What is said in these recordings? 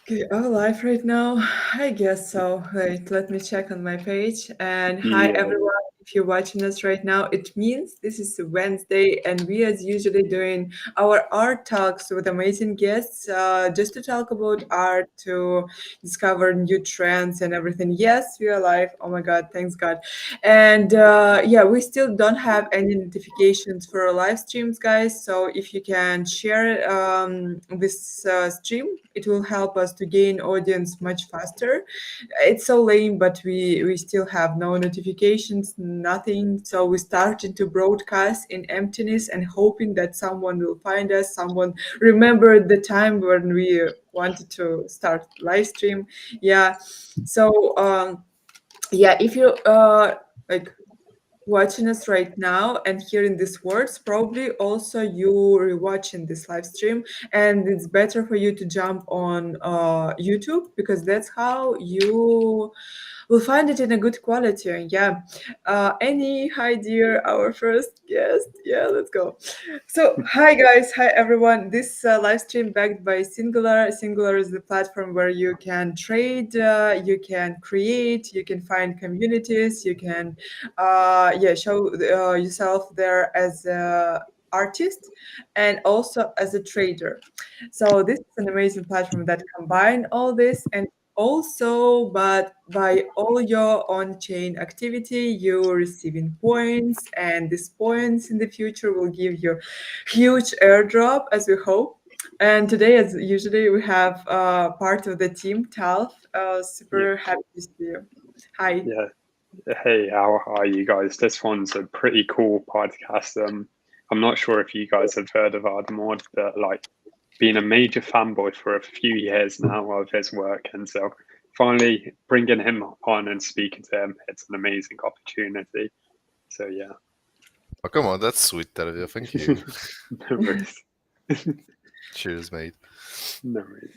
Okay, our live right now? I guess so. Wait, let me check on my page. And hi, Yeah, everyone. If you're watching us right now, it means this is Wednesday, and we, as usually, doing our art talks with amazing guests, just to talk about art, to discover new trends and everything. Yes, we are live. Oh my God, thanks God. And yeah, we still don't have any notifications for our live streams, guys. So if you can share this stream, it will help us to gain audience much faster. It's so lame, but we still have no notifications, nothing. So we started to broadcast in emptiness and hoping that someone will find us, someone remember the time when we wanted to start live stream. Yeah. So yeah, if you like watching us right now and hearing these words, probably also you rewatching this live stream, and it's better for you to jump on YouTube, because that's how you will find it in a good quality. Yeah. Annie, hi dear, our first guest. Yeah, let's go. So, hi guys, hi everyone. This live stream backed by Singular. Singular is the platform where you can trade, you can create, you can find communities, you can, yeah, show yourself there as a artist and also as a trader. So this is an amazing platform that combine all this, and also, but by all your on-chain activity, you're receiving points, and these points in the future will give you huge airdrop, as we hope. And today, as usually, we have part of the team, Talf. yeah, Super happy to see you. Hi. yeah. Hey, how are you guys? This one's a pretty cool podcast. I'm not sure if you guys have heard of Ardmord, but like, been a major fanboy for a few years now of his work, and so finally bringing him on and speaking to him, it's an amazing opportunity. So yeah, Oh, come on, that's sweet, Talavia. Thank you. no worries, Cheers, mate. no worries.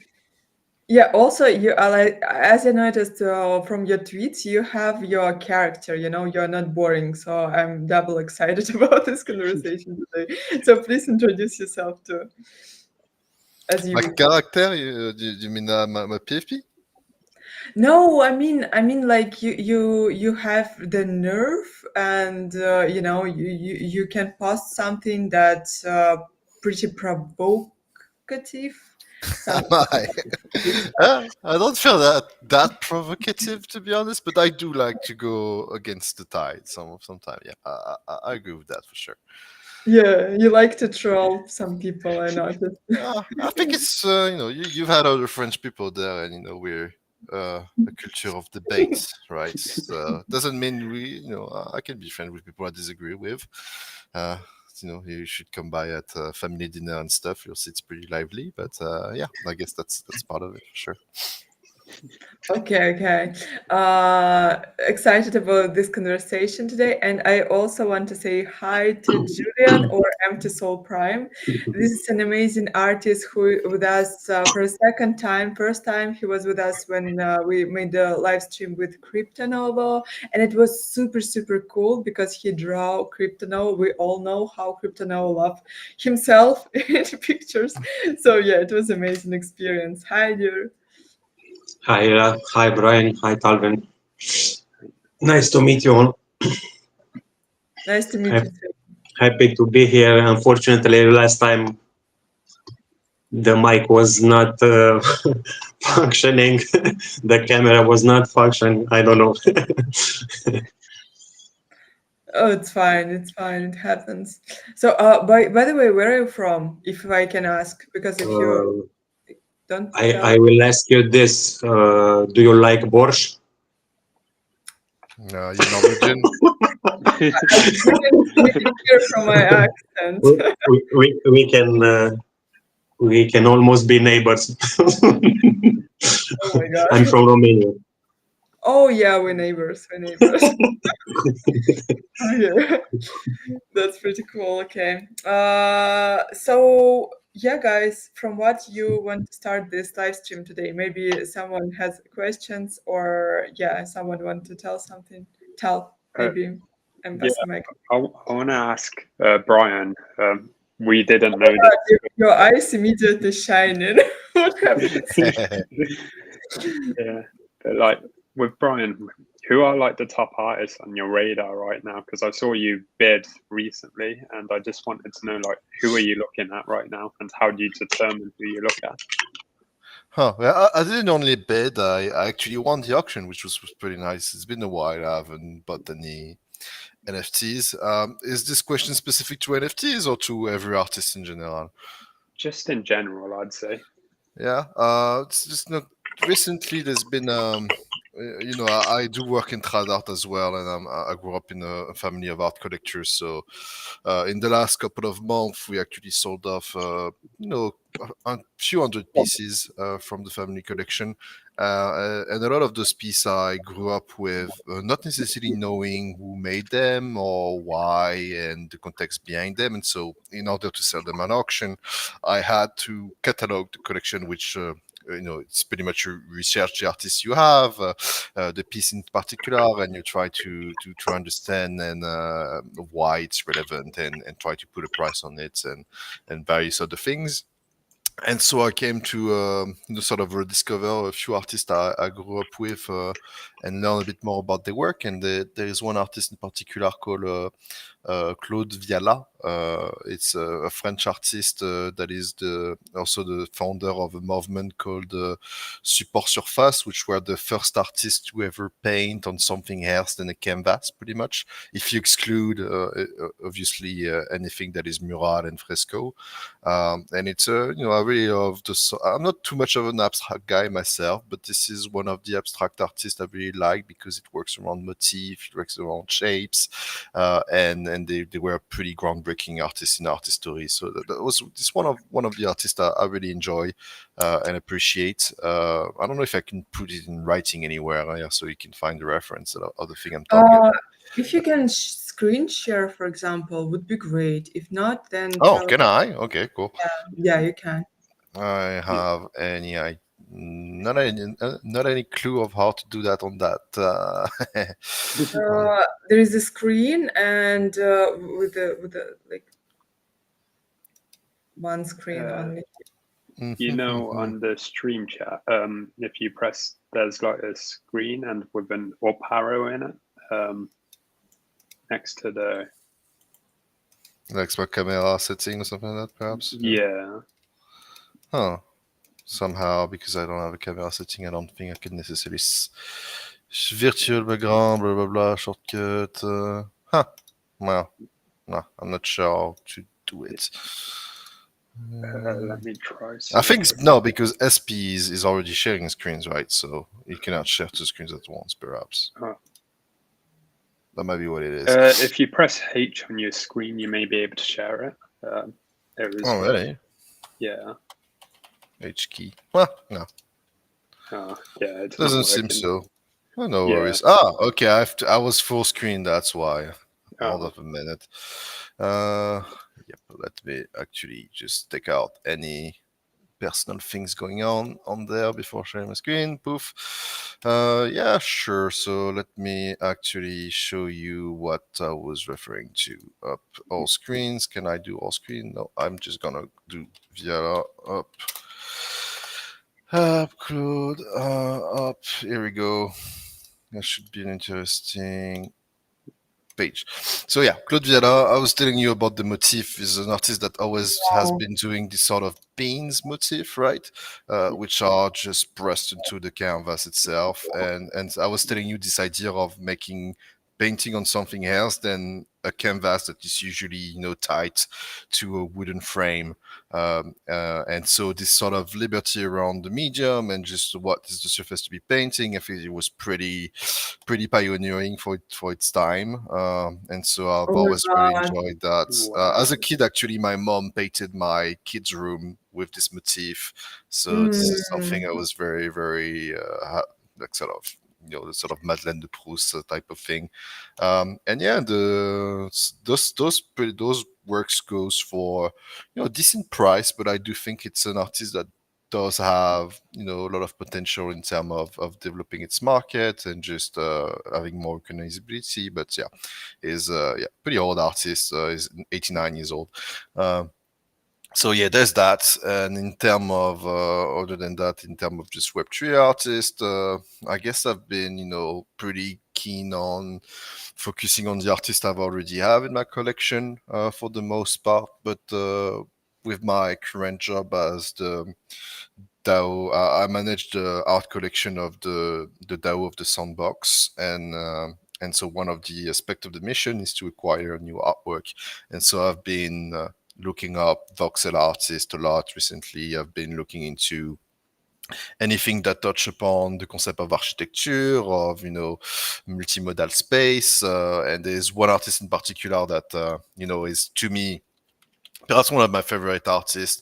Yeah, also you are like, as I noticed from your tweets, you have your character, you're not boring. So I'm double excited about this conversation today. So please introduce yourself too, as My you. character, you mean my PFP? No, I mean, like you have the nerve, and you can post something that's pretty provocative. Am Some. I? I don't feel that provocative, to be honest, but I do like to go against the tide sometimes. Yeah, I agree with that for sure. Yeah, you like to troll some people, I noticed. I think it's you've had other French people there, and we're a culture of debate, right? Doesn't mean I can be friends with people I disagree with. Uh, you should come by at family dinner and stuff. You'll see it's pretty lively, but yeah, I guess that's part of it for sure. Okay. Excited about this conversation today. And I also want to say hi to Julian, or Empty Soul Prime. This is an amazing artist who with us for a second time. First time he was with us when we made the live stream with Cryptonovo. And it was super, super cool because he drew Cryptonovo. We all know how Cryptonovo loved himself in pictures. So yeah, it was amazing experience. Hi, dear. Hi Brian, hi Talvin. Nice to meet you all. Nice to meet you Hap- too. Happy to be here. Unfortunately, last time the mic was not functioning. The camera was not functioning. I don't know. Oh, it's fine. It's fine. It happens. So, by the way, where are you from, if I can ask? Because if you uh, don't I tell, will ask you this. Do you like borscht? You're Norwegian. you can hear from my accent. We can almost be neighbors. Oh my I'm God. from Romania. Oh yeah, we're neighbors. We're neighbors. Okay. That's pretty cool. Okay. So yeah, guys, from what you want to start this live stream today? Maybe someone has questions, or yeah, someone want to tell something. Tell Uh, maybe. I'm yeah, passing my. I want to ask Brian. We didn't know this. Your eyes immediately shining. what happens? Yeah, but like with Brian, who are like the top artists on your radar right now? Because I saw you bid recently, and I just wanted to know like who are you looking at right now, and how do you determine who you look at? Huh. Well, I didn't only bid. I actually won the auction, which was pretty nice. It's been a while. I haven't bought any NFTs. Is this question specific to NFTs or to every artist in general? Just in general, I'd say. Yeah. It's just not recently. There's been I do work in trad art as well, and I grew up in a family of art collectors. So, in the last couple of months, we actually sold off, a few hundred pieces from the family collection. And a lot of those pieces I grew up with, not necessarily knowing who made them or why and the context behind them. And so, in order to sell them at auction, I had to catalog the collection, which it's pretty much you research the artists you have, the piece in particular, and you try to understand and why it's relevant and try to put a price on it and various other things. And so I came to sort of rediscover a few artists I grew up with and learn a bit more about their work. And there is one artist in particular called Claude Viala. It's a French artist that is also the founder of a movement called Support Surface, which were the first artists to ever paint on something else than a canvas, pretty much. If you exclude, obviously, anything that is mural and fresco. And it's I really love this. I'm not too much of an abstract guy myself, but this is one of the abstract artists I really like because it works around motif, it works around shapes, and they were pretty groundbreaking artists in art history. So that was this one of the artists I really enjoy and appreciate. I don't know if I can put it in writing anywhere so you can find the reference of the thing I'm talking Uh, about. if you can screen share, for example, would be great. If not, then Oh, tell. can I? Okay, cool. Yeah, you can. I have any not any clue of how to do that on that. There is a screen and with the like one screen Uh, only. on the stream chat, if you press, there's like a screen and with an up arrow in it, next to the Like my camera setting or something like that, perhaps. yeah. Huh. Somehow, because I don't have a camera setting, I don't think I can necessarily virtual background, blah blah blah, shortcut. Huh. Well, no, I'm not sure how to do it. Let me try. I See think if I no, can. because SP is already sharing screens, right? So you cannot share two screens at once, perhaps. Oh. That might be what it is. If you press H on your screen, you may be able to share it. It was Oh, really? yeah. H key. Well, no, Yeah, it's not doesn't seem working. so. Oh, no Yeah. worries. Okay. I was full screen. That's why. Hold Oh, up a minute. Yep. Let me actually just take out any personal things going on there before sharing my screen. Poof. Yeah, sure. So let me actually show you what I was referring to. Up all screens. Can I do all screen? No, I'm just gonna do via up. Up, Claude. Up. Here we go. That should be an interesting page. So yeah, Claude Viala, I was telling you about the motif, is an artist that always has Wow. been doing this sort of beans motif, right? Which are just pressed into the canvas itself. And I was telling you this idea of making painting on something else than a canvas that is usually tied to a wooden frame. And so this sort of liberty around the medium and just what is the surface to be painting, I think it was pretty pioneering for its time. And so I've Oh my always really God. enjoyed that. As wow. a kid, actually, my mom painted my kids' room with this motif. So this is something Mm. I was very, very like sort of the sort of Madeleine de Proust type of thing. And yeah, those works goes for a decent price, but I do think it's an artist that does have a lot of potential in terms of developing its market and just having more recognizability. But yeah, is pretty old artist. Is 89 years old. So yeah, there's that. And in term of other than that, in term of just Web3 artist, I guess I've been pretty keen on focusing on the artists I've already have in my collection for the most part. But with my current job as the DAO, I manage the art collection of the DAO of the Sandbox, and so one of the aspect of the mission is to acquire new artwork, and so I've been looking up voxel artists a lot recently. I've been looking into anything that touch upon the concept of architecture, of multimodal space, and there's one artist in particular that is to me perhaps one of my favorite artists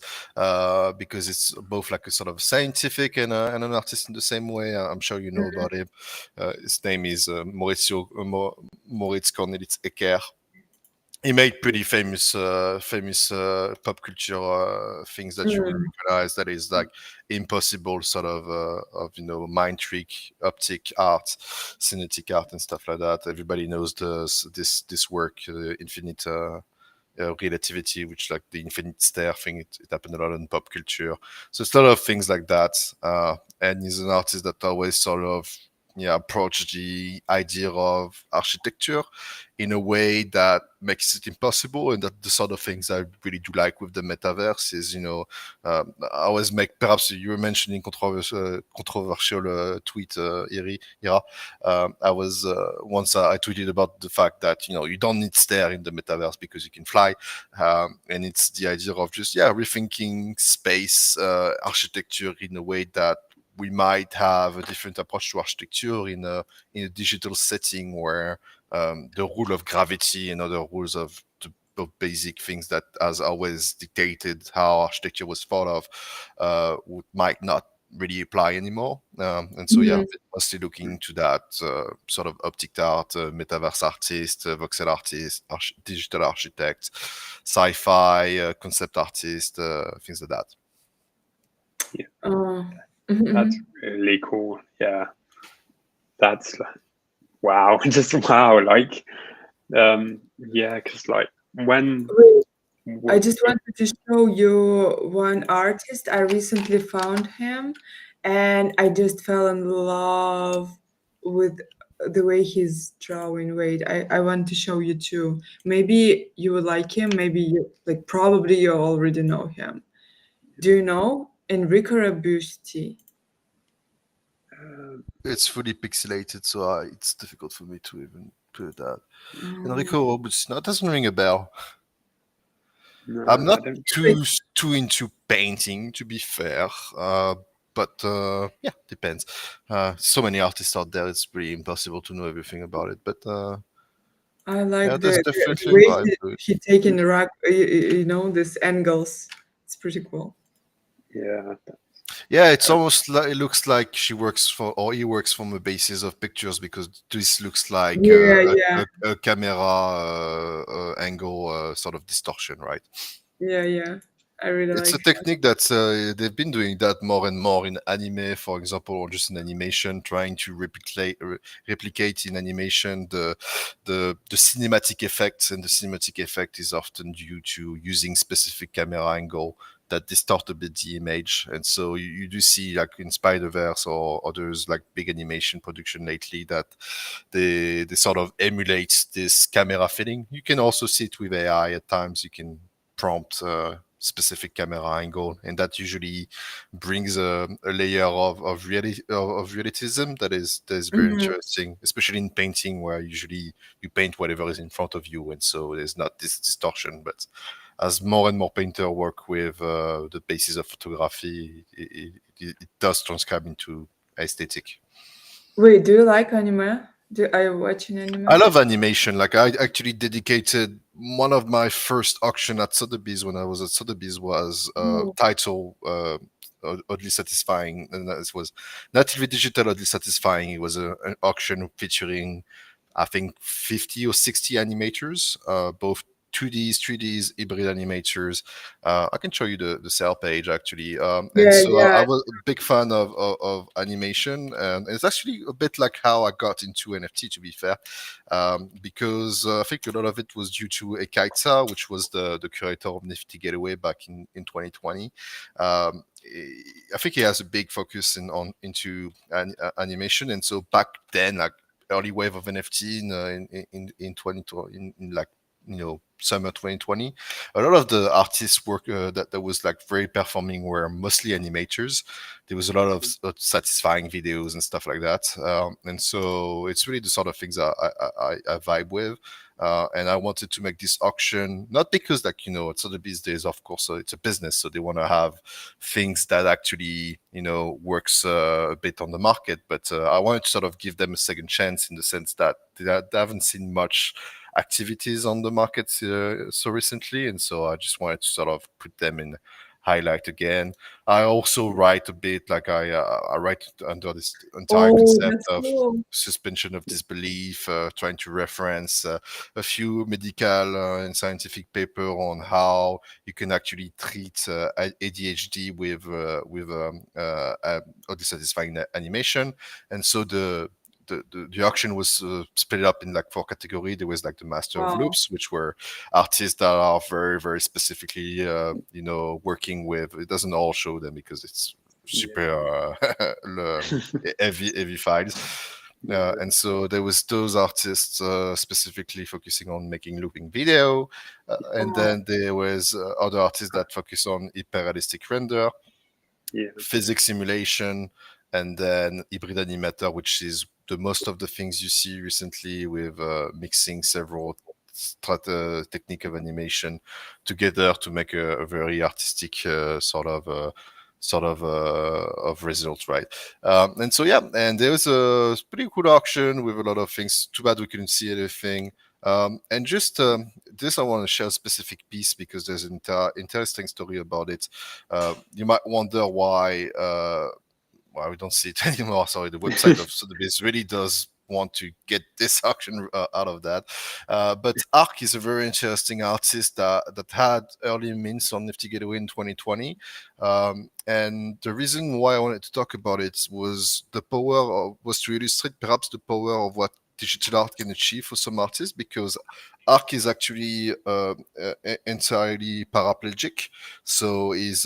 because it's both like a sort of scientific and an artist in the same way. I'm sure you know about him. His name is Moritz Cornelis Ecker. He made pretty famous pop culture things that you will Mm. recognize. That is like impossible sort of mind trick, optic art, cinetic art, and stuff like that. Everybody knows this work, Infinite Relativity, which like the infinite stair thing. It happened a lot in pop culture. So it's a lot of things like that. And he's an artist that always sort of approach the idea of architecture in a way that makes it impossible, and that the sort of things I really do like with the metaverse is I always make, perhaps you were mentioning controversial tweet, Ira. I was once I tweeted about the fact that you don't need stair in the metaverse because you can fly, and it's the idea of just rethinking space architecture in a way that we might have a different approach to architecture in a digital setting where the rule of gravity and other rules of basic things that has always dictated how architecture was thought of might not really apply anymore. And so, yeah, Mhm. mostly looking into that sort of optic art, metaverse artist, voxel artist, digital architect, sci-fi, concept artist, things like that. Yeah, Uh, that's mhm. really cool. Yeah, that's wow, just wow. Like, yeah, because like when Wait, I w- just wanted to show you one artist. I recently found him, and I just fell in love with the way he's drawing. Wait, I want to show you too. Maybe you would like him. Maybe you like. Probably you already know him. Do you know Enrico Robusti? uh, It's fully pixelated, so it's difficult for me to even put that. Um, Enrico Robusto, no, it doesn't ring a bell. I'm no, not I don't. too into painting, to be fair. But yeah, depends. So many artists out there; it's pretty impossible to know everything about it. But I yeah, like there's the definitely a way vibe to it. he taking the rock, this angles. It's pretty cool. Yeah, Yeah, it's uh, almost like it looks like she works for, or he works from a basis of pictures, because this looks like Yeah, yeah, a camera angle sort of distortion, right? yeah, yeah. I really It's a like technique that they've been doing that more and more in anime, for example, or just in animation, trying to replicate in animation the cinematic effects, and the cinematic effect is often due to using specific camera angle that distort a bit the image. And so you do see, like in Spider Verse or others, like big animation production lately, that they sort of emulate this camera feeling. You can also see it with AI at times. You can prompt specific camera angle, and that usually brings a layer of realism that is very that. interesting, especially in painting, where usually you paint whatever is in front of you, and so there's not this distortion. But as more and more painter work with the basis of photography, it does transcribe into aesthetic. Wait, do you like anime? Are you watching I anime? love animation. Like, I actually dedicated one of my first auction at Sotheby's when I was at Sotheby's was Oh, title oddly satisfying, and that was natively digital, oddly satisfying. It was an auction featuring, I think, 50 or 60 animators, both 2Ds, 3Ds, hybrid animators. I can show you the sale page actually. And Yeah, so yeah. I was a big fan of animation, and it's actually a bit like how I got into NFT, to be fair, because I think a lot of it was due to Ekaitsa, which was the curator of Nifty Getaway back in 2020. I think he has a big focus into animation, and so back then, like early wave of NFT in 2020, in like summer 2020, a lot of the artists work that was like very performing were mostly animators. There was a lot of satisfying videos and stuff like that, and so it's really the sort of things I vibe with. And I wanted to make this auction not because, like, it's Sotheby's days, of course, it's a business, so they want to have things that actually works a bit on the market, but I wanted to sort of give them a second chance in the sense that they haven't seen much activities on the market so recently, and so I just wanted to sort of put them in highlight again. I also write a bit, like I write under this entire Oh, concept that's of cool. suspension of disbelief, trying to reference a few medical and scientific paper on how you can actually treat ADHD with oddly satisfying animation. And so the auction was split up in like four categories. There was like the master of Wow. loops, which were artists that are very, very specifically, working with. It doesn't all show them because it's super heavy files. And so there was those artists specifically focusing on making looping video, and Wow. then there was other artists that focus on hyper-realistic render, Yeah. physics simulation, and then hybrid animator, which is the most of the things you see recently with mixing several technique of animation together to make a very artistic of result, right? And so yeah, and there was a pretty cool auction with a lot of things. Too bad we couldn't see everything. And just this, I want to share a specific piece because there's an interesting story about it. You might wonder why we don't see it anymore. Sorry, the website of Sotheby's really does want to get this auction out of that. But Arc is a very interesting artist that had early mints on Nifty Gateway in 2020. And the reason why I wanted to talk about it was to illustrate perhaps the power of what digital art can achieve for some artists, because Arc is actually entirely paraplegic, so he's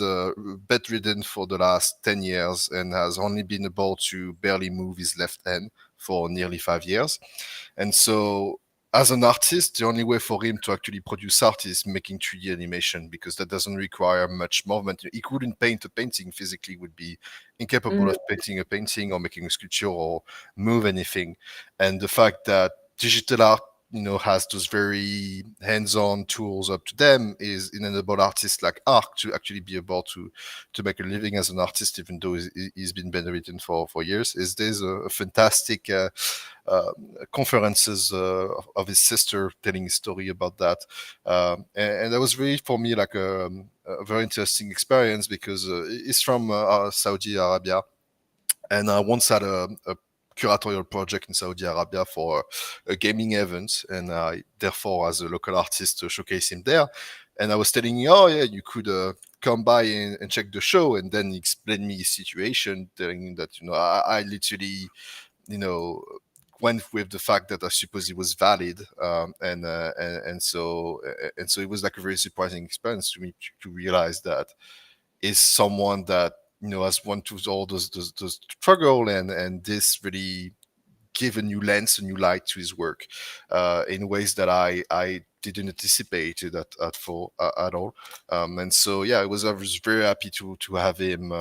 bedridden for the last 10 years and has only been able to barely move his left hand for nearly 5 years. And so, as an artist, the only way for him to actually produce art is making 3D animation, because that doesn't require much movement. He couldn't paint a painting physically, would be incapable Mm. of painting a painting or making a sculpture or move anything. And the fact that digital art has those very hands-on tools up to them is enable artists like Arc to actually be able to make a living as an artist, even though he's been bedridden for years. Is there's a fantastic uh, conferences of his sister telling his story about that, and that was really for me like a very interesting experience, because he's from Saudi Arabia, and I once had a curatorial project in Saudi Arabia for a gaming event, and I therefore, as a local artist, showcase him there. And I was telling him, oh yeah, you could come by and check the show, and then he explained me his situation, telling him that I literally you know went with the fact that I suppose it was valid, and so it was like a very surprising experience to me to realize that is someone that has went through all those struggle, and this really give a new lens, a new light to his work in ways that I didn't anticipate it at all. And so yeah, I was very happy to have him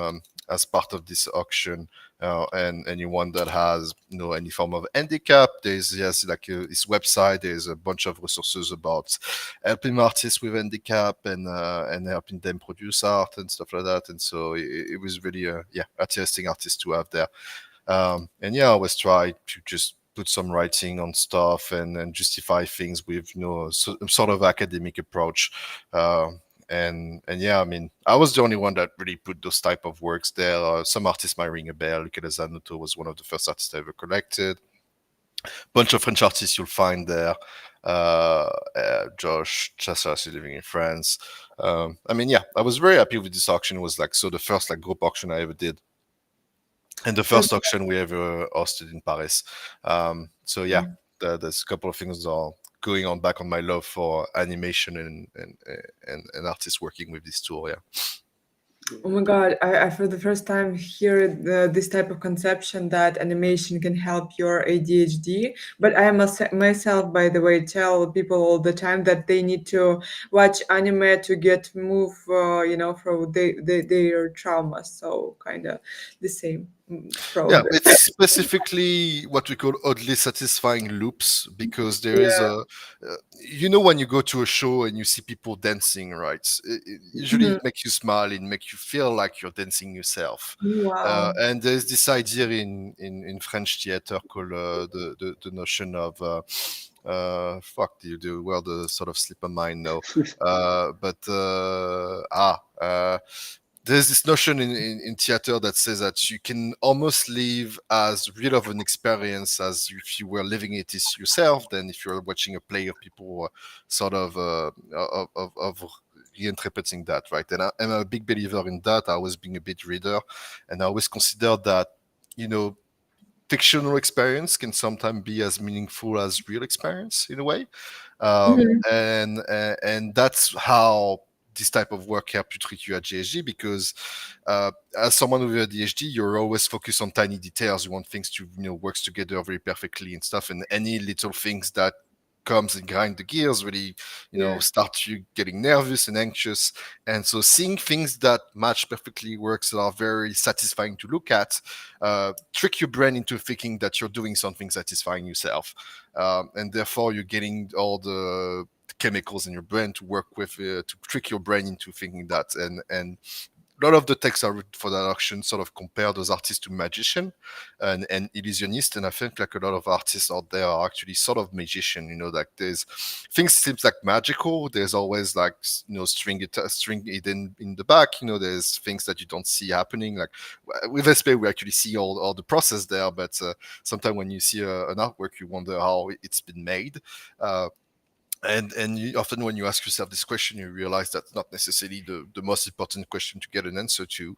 as part of this auction. And anyone that has any form of handicap, there's like his website. There's a bunch of resources about helping artists with handicap and helping them produce art and stuff like that. And so it was really interesting artist to have there. And yeah, I always try to just put some writing on stuff and justify things with sort of academic approach. And yeah, I mean, I was the only one that really put those type of works there. Some artists might ring a bell. Luca Zanuto was one of the first artists I ever collected. Bunch of French artists you'll find there. Josh Chassas is living in France. I mean, yeah, I was very happy with this auction. It was like so the first like group auction I ever did, and the first auction we ever hosted in Paris. So yeah, there's a couple of things are going on back on my love for animation and artists working with this tool. Yeah. Oh my God, I for the first time hear this type of conception that animation can help your ADHD. But I must myself, by the way, tell people all the time that they need to watch anime to get move, from their trauma. So kind of the same Yeah, progress. it's specifically what we call oddly satisfying loops because there is Yeah. a, when you go to a show and you see people dancing, right? Usually Mhm. it makes you smile, it makes you feel like you're dancing yourself. Wow. And there's this idea in French theater called the notion of fuck the word sort of slip my mind now. But there's this notion in theater that says that you can almost live as real of an experience as if you were living it is yourself than if you're watching a play of people sort of reinterpreting that, right? And I'm a big believer in that. I always being a bit reader, and I always consider that you know fictional experience can sometimes be as meaningful as real experience in a way, Mhm. and that's how this type of work help you treat you at GSG because as someone with ADHD, you're always focused on tiny details. You want things to works together very perfectly and stuff, and any little things that comes and grind the gears really Yeah. start you getting nervous and anxious. And so seeing things that match perfectly works that are very satisfying to look at trick your brain into thinking that you're doing something satisfying yourself, and therefore you're getting all the chemicals in your brain to work with to trick your brain into thinking that. And a lot of the texts I read for that auction sort of compare those artists to magician and illusionist, and I think like a lot of artists out there are actually sort of magician. Like there's things seems like magical. There's always like string hidden in the back. There's things that you don't see happening. Like with SP, we actually see all the process there, but sometimes when you see an artwork, you wonder how it's been made. Uh, and often when you ask yourself this question, you realize that's not necessarily the most important question to get an answer to.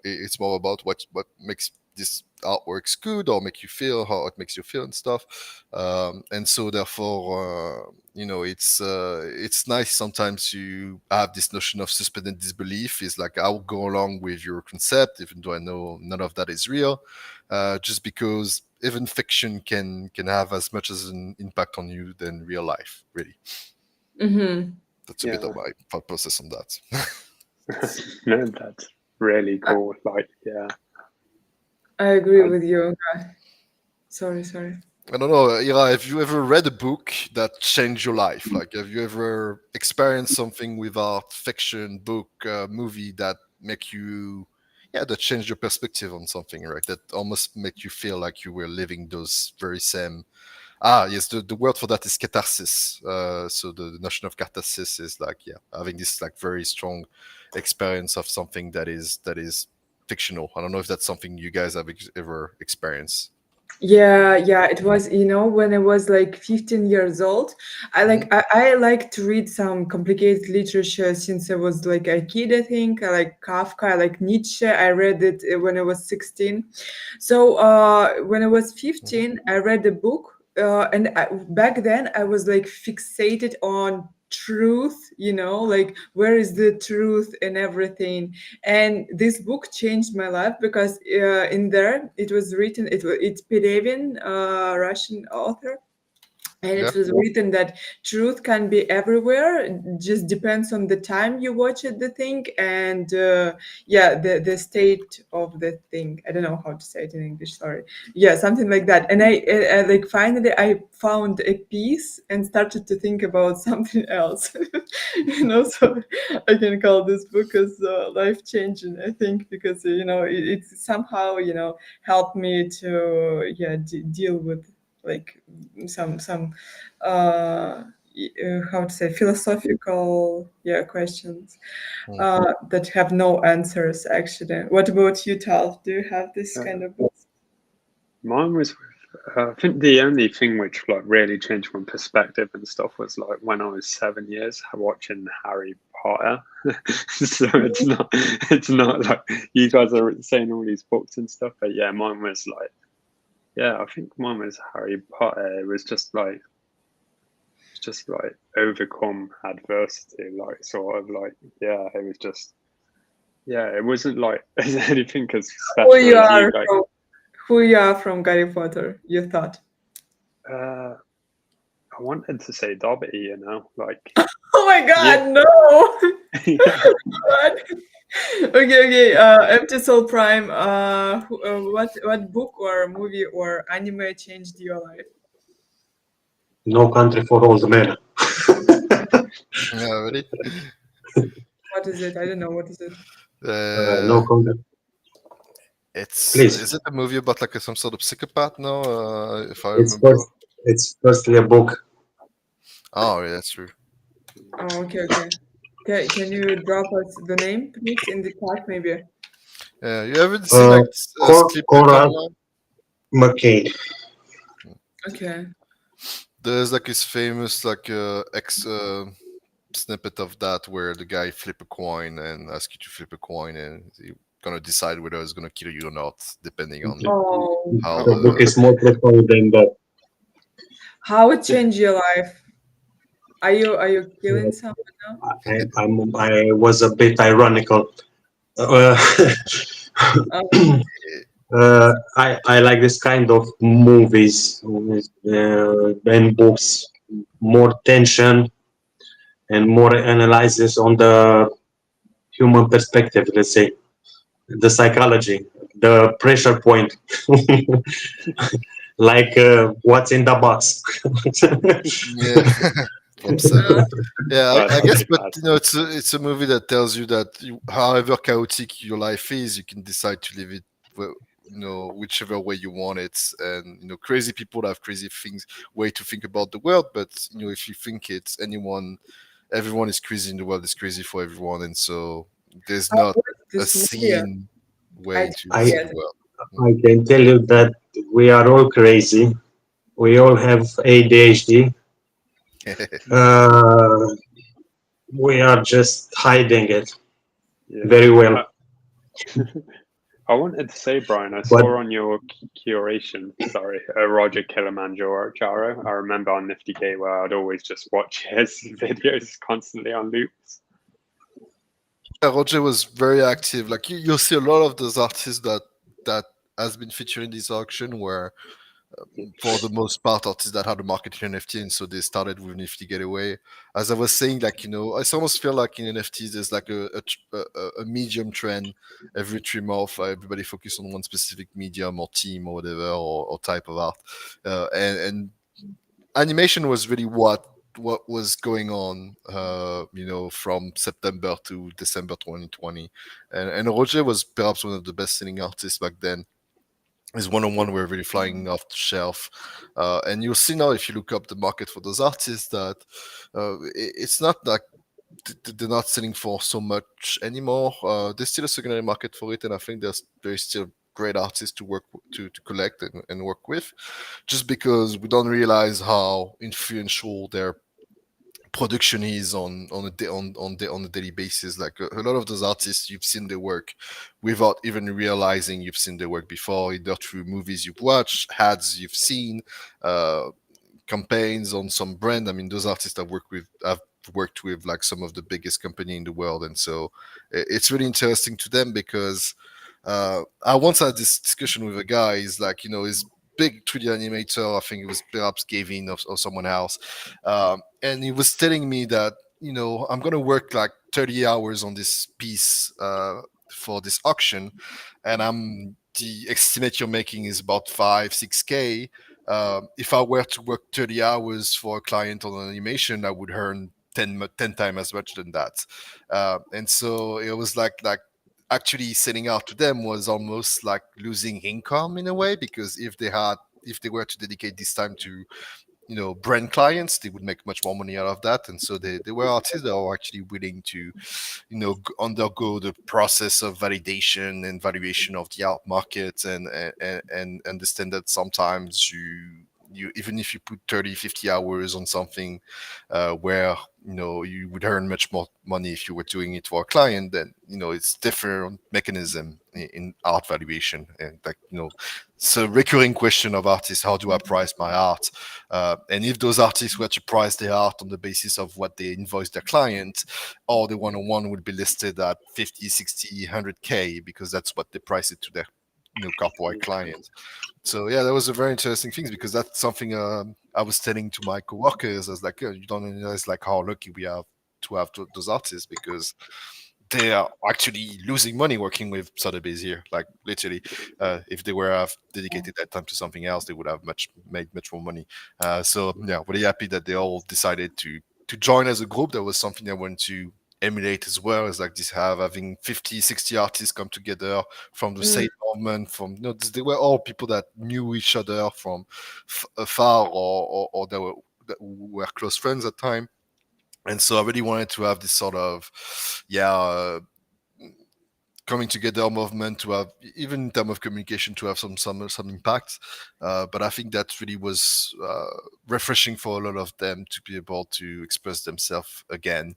It's more about what makes this artworks good or make you feel how it makes you feel and stuff. And so therefore, it's nice sometimes to have this notion of suspended disbelief. Is like I'll go along with your concept, even though I know none of that is real, just because even fiction can have as much as an impact on you than real life. Really, Hmm. that's a bit Yeah. of my thought process on that. No, that's really cool. Like, yeah, I agree I, with you. Sorry, sorry. I don't know, Ira, have you ever read a book that changed your life? Like, have you ever experienced something with art, fiction, book, movie that make you, yeah, that changed your perspective on something, right? That almost make you feel like you were living those very same. Ah, yes, the word for that is catharsis. So the notion of catharsis is like, yeah, having this like very strong experience of something that is fictional. I don't know if that's something you guys have ever experienced. Yeah, yeah, it was, when I was like 15 years old, Hmm. I like to read some complicated literature since I was like a kid, I think. I like Kafka, I like Nietzsche. I read it when I was 16. So when I was Hmm. 15, I read a book, back then I was like fixated on truth, like where is the truth and everything. And this book changed my life because in there it was written, it's Pelevin, Russian author, and Yeah. it was written that truth can be everywhere. It just depends on the time you watch it, the thing, and yeah, the state of the thing. I don't know how to say it in English, sorry. Yeah, something like that. And like finally I found a piece and started to think about something else. So I can call this book as life changing, I think, because it somehow helped me to, yeah, deal with like some how to say, philosophical, yeah, questions Mm. that have no answers actually. What about you, Tal? Do you have this uh, kind of books? mine was with I think the only thing which like really changed my perspective and stuff was like when I was 7 years watching Harry Potter. So it's not like you guys are saying all these books and stuff, but yeah, mine was like yeah, I think mine was Harry Potter. It was just like overcome adversity, like sort of like yeah, it was just yeah, it wasn't like anything as Who special you as you are guys. from? Who you are from Harry Potter? You thought? Uh, I wanted to say Dobby, like Oh my yeah, God, no! yeah. What? Okay, okay. Empty Soul Prime. What book or movie or anime changed your life? No Country for Old Men. Yeah, ready? What is it? I don't know. What is it? Uh, No Country. it's Please. is it a movie about like some sort of psychopath? No, if I It's remember. first. It's firstly a book. Oh, yeah, that's true. Oh, okay, okay. Can you drop us the name, please, in the chat, maybe? Yeah, you ever seen like clip Cora online? McCain. Okay. There's like his famous like ex snippet of that where the guy flip a coin and ask you to flip a coin and he gonna decide whether it's gonna kill you or not, depending on Oh, how The book the is more profound than that. how it changed your life? Are you killing someone now? I was a bit ironical. Uh, Oh, I like this kind of movies and books, more tension and more analysis on the human perspective, let's say, the psychology, the pressure point, like what's in the box. yeah from Seven. uh, Yeah, I That's guess, really but bad. it's a movie that tells you that however chaotic your life is, you can decide to live it, whichever way you want it. And crazy people have crazy things, way to think about the world. But if you think it's everyone is crazy in the world is crazy for everyone, and so there's how not was a this movie? sane I way didn't to I see get the it. world. I can tell you that we are all crazy. We all have ADHD. Uh, we are just hiding it Yeah. very well. I wanted to say, Brian, I But saw on your curation, sorry, Roger Kilimanjaro. I remember on Nifty Gateway, I'd always just watch his videos constantly on loops. Yeah, Roger was very active. Like you'll see a lot of those artists that has been featured in this auction were, for the most part, artists that had a market in NFT, and so they started with Nifty Getaway. As I was saying, like I almost feel like in NFTs there's like a medium trend every 3 months. Everybody focus on one specific medium or team or whatever or type of art, and animation was really what was going on from September to December 2020, and Roger was perhaps one of the best selling artists back then. His one-on-one were really flying off the shelf, and you'll see now if you look up the market for those artists that it's not like they're not selling for so much anymore. There's still a secondary market for it, and I think there's still great artists to work to collect and work with, just because we don't realize how influential their production is on a daily basis. Like a lot of those artists, you've seen their work without even realizing you've seen their work before, either through movies you've watched, ads you've seen, uh, campaigns on some brand. I mean, those artists I've worked with like some of the biggest company in the world, and so it's really interesting to them because I once had this discussion with a guy. He's like, he's big 3D animator. I think it was perhaps Gavin or someone else, and he was telling me that I'm gonna work like 30 hours on this piece for this auction, and the estimate you're making is about 5 6K. If I were to work 30 hours for a client on an animation, I would earn 10 times as much than that. And so it was like actually selling out to them was almost like losing income in a way, because if they were to dedicate this time to brand clients, they would make much more money out of that. And so they were artists that were actually willing to undergo the process of validation and valuation of the art market, and understand that sometimes you even if you put 30-50 hours on something, where you would earn much more money if you were doing it for a client, then it's different mechanism in art valuation. And like, it's a recurring question of artists: how do I price my art? And if those artists were to price their art on the basis of what they invoice their client, all the one-on-one would be listed at 50, 60, 100K, because that's what they price it to their corporate client. So yeah, that was a very interesting thing, because that's something I was telling to my coworkers. I was like, you don't realize like how lucky we are to have those artists, because they are actually losing money working with Sotheby's here. Like literally, if they were have dedicated that time to something else, they would have made much more money. So yeah, really happy that they all decided to join as a group. That was something I wanted to emulate as well, as like this having 50, 60 artists come together from the same movement. From they were all people that knew each other from afar, or that were close friends at time. And so I really wanted to have this sort of, yeah, coming together movement, to have, even in terms of communication, to have some impact. But I think that really was refreshing for a lot of them to be able to express themselves again,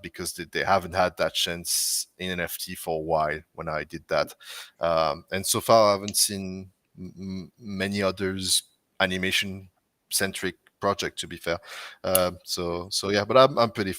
because they haven't had that chance in NFT for a while when I did that. And so far I haven't seen many others animation centric project, to be fair. So yeah, but I'm pretty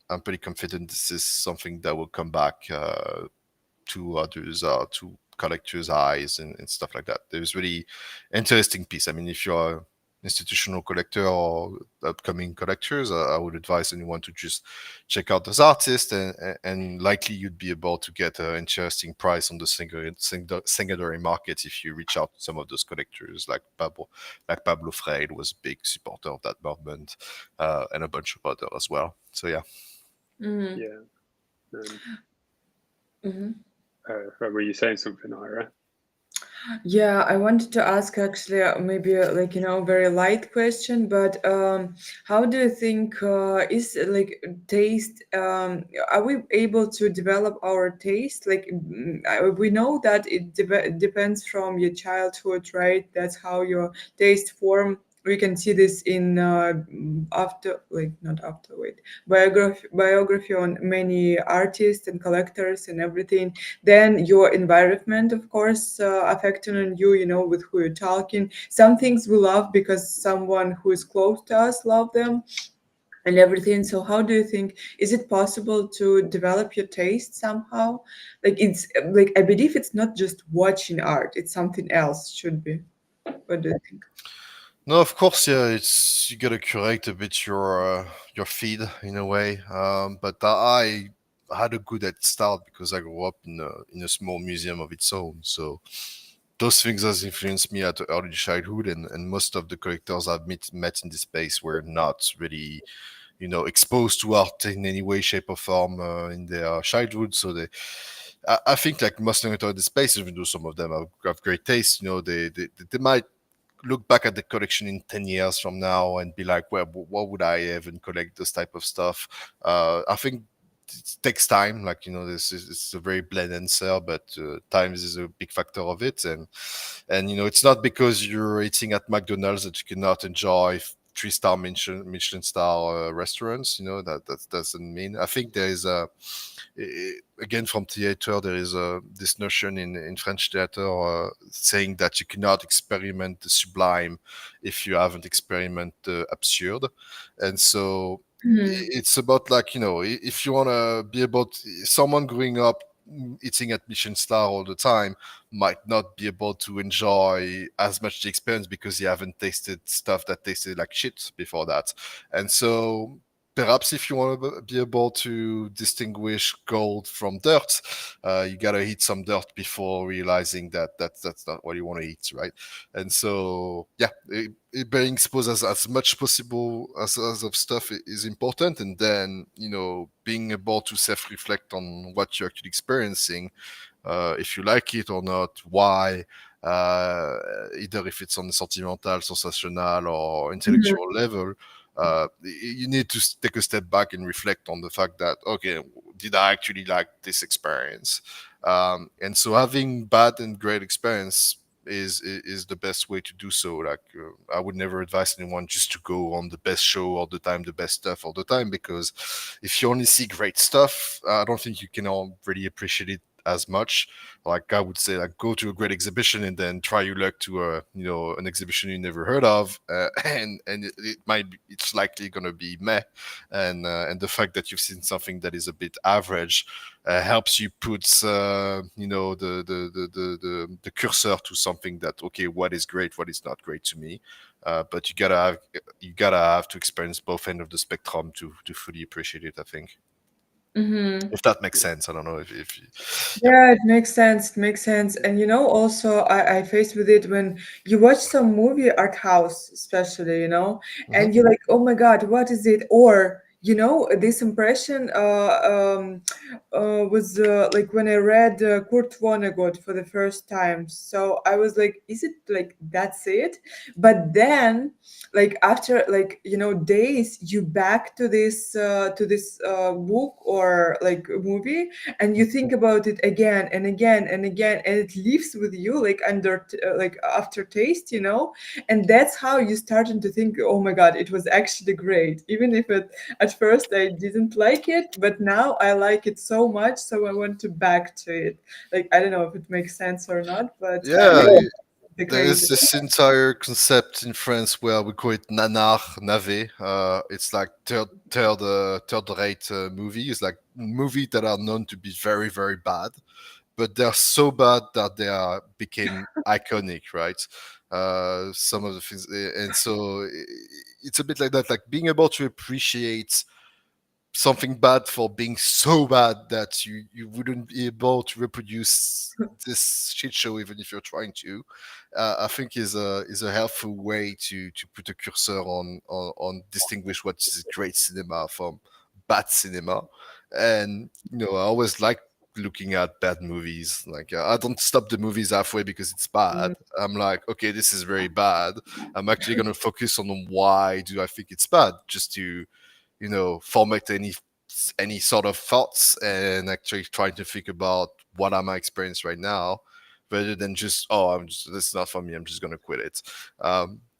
I'm pretty confident this is something that will come back to others, to collectors' eyes, and stuff like that. There's really interesting piece. I mean, if you're an institutional collector or upcoming collectors, I would advise anyone to just check out those artists, and likely you'd be able to get an interesting price on the secondary market if you reach out to some of those collectors, like Pablo Freire was a big supporter of that movement, and a bunch of others as well. So yeah. Yeah. Were you saying something, Ira? Yeah, I wanted to ask actually maybe like very light question, but how do you think is like taste? Are we able to develop our taste? Like we know that it depends from your childhood, right? That's how your taste form. We can see this in after like not after wait biography on many artists and collectors and everything. Then your environment, of course, affecting on you, with who you're talking. Some things we love because someone who is close to us love them and everything. So how do you think, is it possible to develop your taste somehow? Like it's like I believe it's not just watching art, it's something else, should be. What do you think? No, of course, yeah. It's, you gotta curate a bit your feed in a way. But I had a good head start because I grew up in a small museum of its own. So those things has influenced me at early childhood, and most of the collectors I've met in this space were not really exposed to art in any way, shape, or form in their childhood. So I think like most collectors in the space, even though some of them have great taste, they might look back at the collection in 10 years from now and be like, well, what would I even collect this type of stuff? I think it takes time. Like, this is a very bland answer, but time is a big factor of it. And it's not because you're eating at McDonald's that you cannot enjoy three-star Michelin star restaurants. That doesn't mean. I think there is again, from theater, there is this notion in French theater saying that you cannot experiment the sublime if you haven't experimented the absurd. And so it's about like, if you want to be able to, someone growing up eating at Michelin star all the time might not be able to enjoy as much the experience because you haven't tasted stuff that tasted like shit before that. And so perhaps if you want to be able to distinguish gold from dirt, you gotta eat some dirt before realizing that that's not what you want to eat, right? And so, yeah, being exposed as much possible as of stuff is important, and then being able to self-reflect on what you're actually experiencing, if you like it or not, why, either if it's on the sentimental, sensational, or Mhm. intellectual level. You need to take a step back and reflect on the fact that, okay, did I actually like this experience? And so having bad and great experience is the best way to do so. Like, I would never advise anyone just to go on the best show all the time, the best stuff all the time, because if you only see great stuff, I don't think you can all really appreciate it as much. Like, I would say, like, go to a great exhibition and then try your luck to a, an exhibition you never heard of, and it might be, it's likely gonna be meh. And the fact that you've seen something that is a bit average helps you put the cursor to something that, okay, what is great, what is not great to me. But you gotta have to experience both end of the spectrum to fully appreciate it, I think. Mhm. If that makes sense. I don't know if you, yeah. Yeah, it makes sense. It makes sense. And also I faced with it when you watch some movie, art house, especially, Mhm. and you're like, oh my God, what is it? Or, this impression was like when I read Kurt Vonnegut for the first time. So I was like, is it like that's it? But then, like after like days, you back to this book or like movie, and you think about it again and again and again, and it leaves with you like like aftertaste, and that's how you starting to think, oh my God, it was actually great, even if at first I didn't like it, but now I like it so much, so I want to back to it. Like, I don't know if it makes sense or not, but Yeah, the there is crazy. this entire concept in France where we call it nanar, navet. It's like third rate movies, like movies that are known to be very very bad, but they're so bad that they are became iconic, right? Some of the things, and so it's a bit like that, like being able to appreciate something bad for being so bad that you wouldn't be able to reproduce this shit show even if you're trying to. I think is a helpful way to put a cursor on distinguish what is great cinema from bad cinema. And I always like looking at bad movies. Like, I don't stop the movies halfway because it's bad. Mm, I'm like, okay, this is very bad. I'm actually going to focus on why do I think it's bad, just to format any sort of thoughts and actually trying to think about what am I experiencing right now, rather than just, oh, this is not for me, I'm just gonna quit it.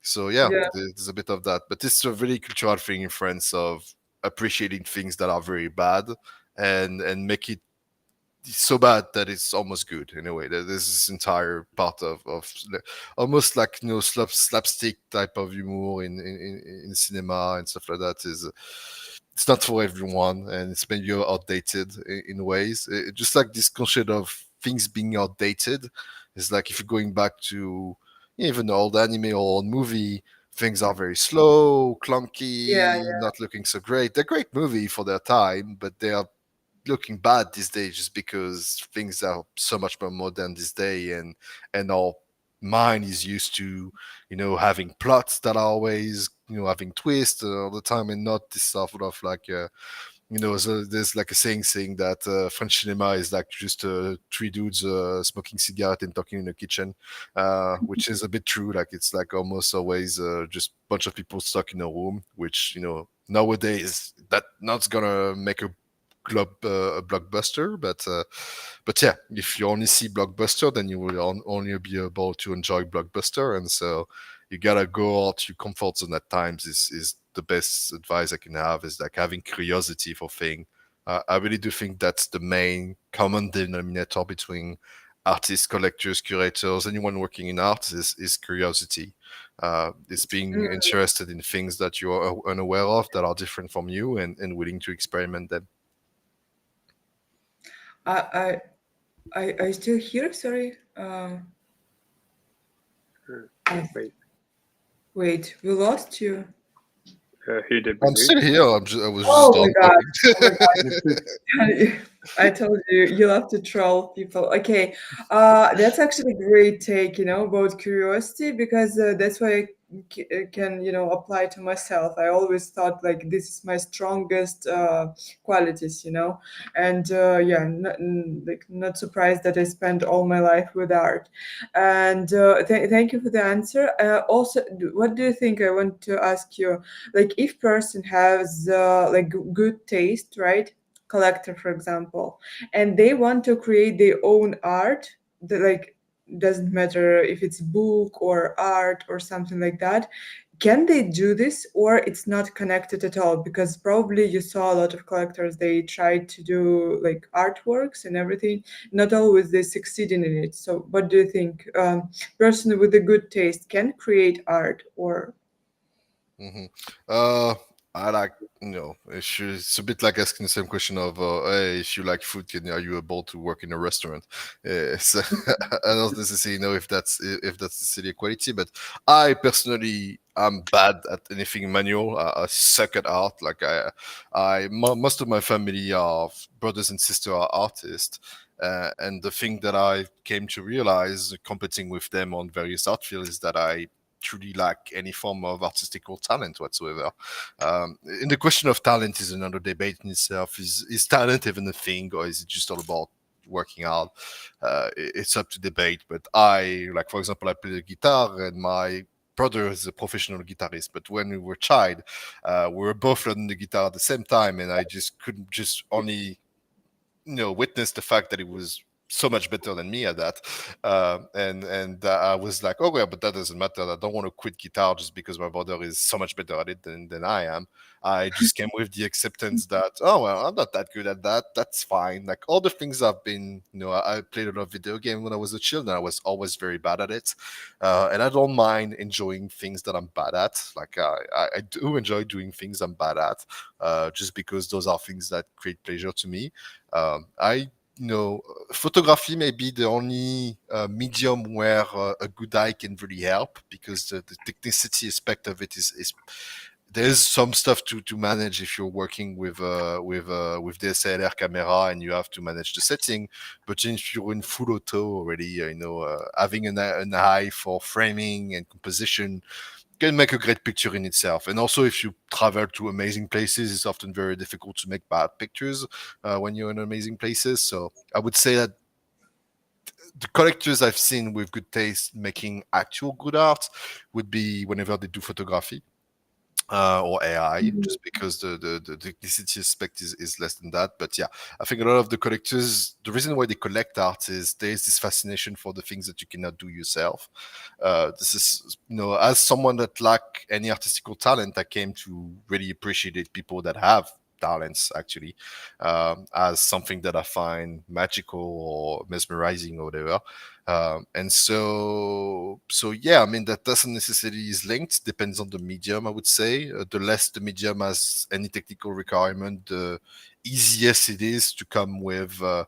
So yeah, yeah, there's a bit of that, but this is a really cultural thing in France of appreciating things that are very bad and make it so bad that it's almost good in a way. There's this entire part of almost like slapstick type of humor in cinema and stuff like that is it's not for everyone, and it's maybe outdated in ways. Just like this concept of things being outdated is like if you're going back to even old anime or old movie, things are very slow, yeah, clunky, not looking so great. They're great movie for their time, but they are looking bad these days just because things are so much more modern this day, and our mind is used to having plots that are always having twists all the time, and not this sort of like so there's like a saying that French cinema is like just three dudes smoking cigarette and talking in a kitchen, which is a bit true. Like, it's like almost always just bunch of people stuck in a room, which nowadays that not gonna make a blockbuster, but yeah, if you only see blockbuster, then you will only be able to enjoy blockbuster, and so you gotta go out your comfort zone at times. Is the best advice I can have, is like having curiosity for thing. I really do think that's the main common denominator between artists, collectors, curators, anyone working in art is curiosity. It's being yeah. interested in things that you are unaware of, that are different from you, and willing to experiment them. I I still here. Sorry. Uh, I, wait, wait, we lost you. who did we I'm lose? still here. I was just Oh my done God. talking. Oh my God. I told you, you love to troll people. Okay. That's actually a great take, about curiosity, because that's why can apply to myself. I always thought like this is my strongest qualities, and yeah, like not surprised that I spent all my life with art. And thank you for the answer. Also, what do you think? I want to ask you, like, if person has like good taste, right? Collector, for example, and they want to create their own art, like doesn't matter if it's book or art or something like that, can they do this, or it's not connected at all? Because probably you saw a lot of collectors, they try to do like artworks and everything, not always they succeeding in it. So what do you think, person with a good taste can create art or hmm Uh, I like, it's a bit like asking the same question of, hey, if you like food, are you able to work in a restaurant? So I don't necessarily know if that's the city equality, but I personally am bad at anything manual. I suck at art. Like most of my family are brothers and sisters are artists. And the thing that I came to realize competing with them on various art fields is that I truly lack any form of artistical talent whatsoever. And the question of talent is another debate in itself. Is talent even a thing, or is it just all about working hard? It's up to debate. But like for example, I play the guitar, and my brother is a professional guitarist. But when we were child, we were both learning the guitar at the same time, and I just couldn't just only witness the fact that he was so much better than me at that. And I was like, oh yeah, but that doesn't matter. I don't want to quit guitar just because my brother is so much better at it than I am. I just came with the acceptance that, oh well, I'm not that good at that. That's fine. Like all the things I've been, I played a lot of video game when I was a child, and I was always very bad at it. And I don't mind enjoying things that I'm bad at. Like I do enjoy doing things I'm bad at, just because those are things that create pleasure to me. I know photography may be the only medium where a good eye can really help, because the technicity aspect of it is there's some stuff to manage if you're working with DSLR camera and you have to manage the setting. But if you're in full auto already, having an eye for framing and composition can make a great picture in itself. And also, if you travel to amazing places, it's often very difficult to make bad pictures when you're in amazing places. So I would say that the collectors I've seen with good taste making actual good art would be whenever they do photography or AI, just because the technicity aspect is less than that. But yeah, I think a lot of the collectors, the reason why they collect art is there's this fascination for the things that you cannot do yourself. This is, as someone that lack any artistical talent, I came to really appreciate it, people that have talents actually, as something that I find magical or mesmerizing or whatever. And so yeah, I mean that doesn't necessarily is linked. Depends on the medium, I would say. The less the medium has any technical requirement, the easiest it is to come with a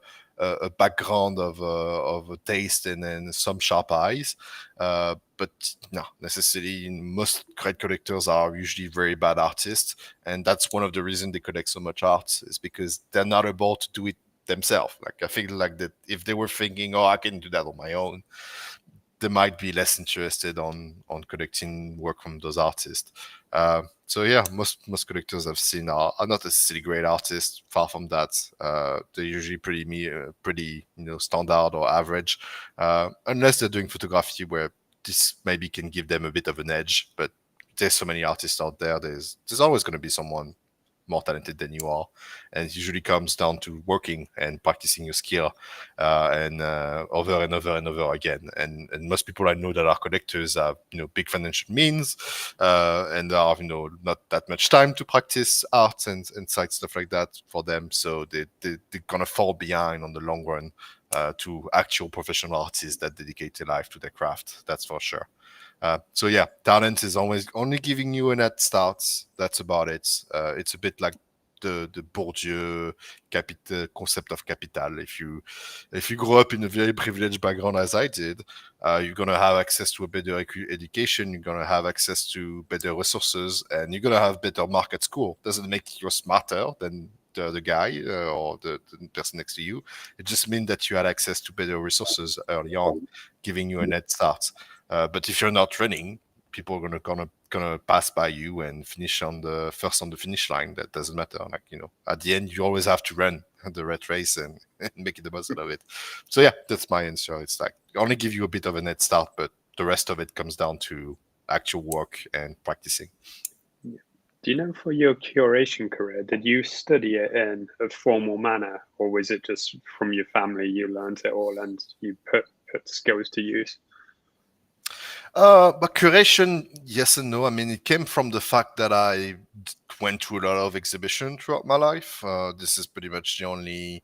background of a taste and then some sharp eyes. But no, necessarily, most great collectors are usually very bad artists, and that's one of the reasons they collect so much art, is because they're not able to do it themselves. Like I feel like that if they were thinking, "Oh, I can do that on my own," they might be less interested on collecting work from those artists. So yeah, most collectors I've seen are not necessarily great artists. Far from that, they're usually pretty standard or average, unless they're doing photography where this maybe can give them a bit of an edge. But there's so many artists out there. There's always going to be someone more talented than you are, and it usually comes down to working and practicing your skill, and over and over and over again. And most people I know that are collectors have big financial means, and have not that much time to practice art and side stuff like that for them. So they're gonna fall behind on the long run to actual professional artists that dedicate their life to their craft. That's for sure. So yeah, talent is always only giving you a net start. That's about it. It's a bit like the Bourdieu concept of capital. If you grow up in a very privileged background as I did, you're gonna have access to a better education. You're gonna have access to better resources, and you're gonna have better mark at school. Doesn't make you smarter than the guy or the person next to you. It just means that you had access to better resources early on, giving you a net start. But if you're not running, people are gonna pass by you and finish on the first on the finish line. That doesn't matter. Like, at the end, you always have to run the rat race and make the most out of it. So yeah, that's my answer. It's like only give you a bit of a head start, but the rest of it comes down to actual work and practicing. Do you know, for your curation career, did you study it in a formal manner, or was it just from your family you learned it all and you put skills to use? But curation, yes and no. I mean, it came from the fact that I went to a lot of exhibition throughout my life. This is pretty much the only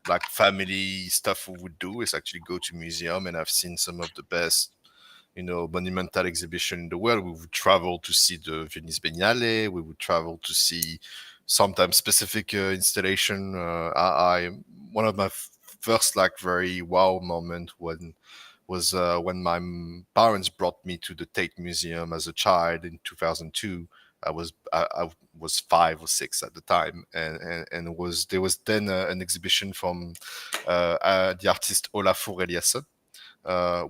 like family stuff we would do is actually go to museum, and I've seen some of the best, monumental exhibition in the world. We would travel to see the Venice Biennale. We would travel to see sometimes specific installation. I one of my first like very wow moment when my parents brought me to the Tate Museum as a child in 2002. I was 5 or 6 at the time, and there was then an exhibition from the artist Olafur Eliasson,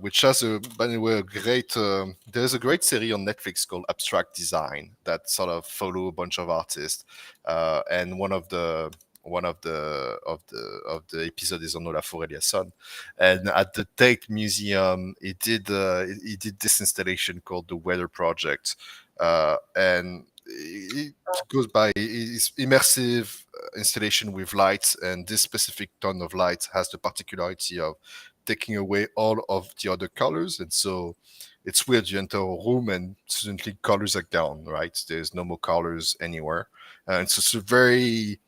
which has by the way, there's a great series on Netflix called Abstract Design that sort of follow a bunch of artists, and one of the episode is on Olafur Eliasson, and at the Tate Museum, he did this installation called the Weather Project, and it goes by it's immersive installation with lights, and this specific tone of light has the particularity of taking away all of the other colors. And so it's weird. You enter a room and suddenly colors are gone, right? There's no more colors anywhere. And so it's a very,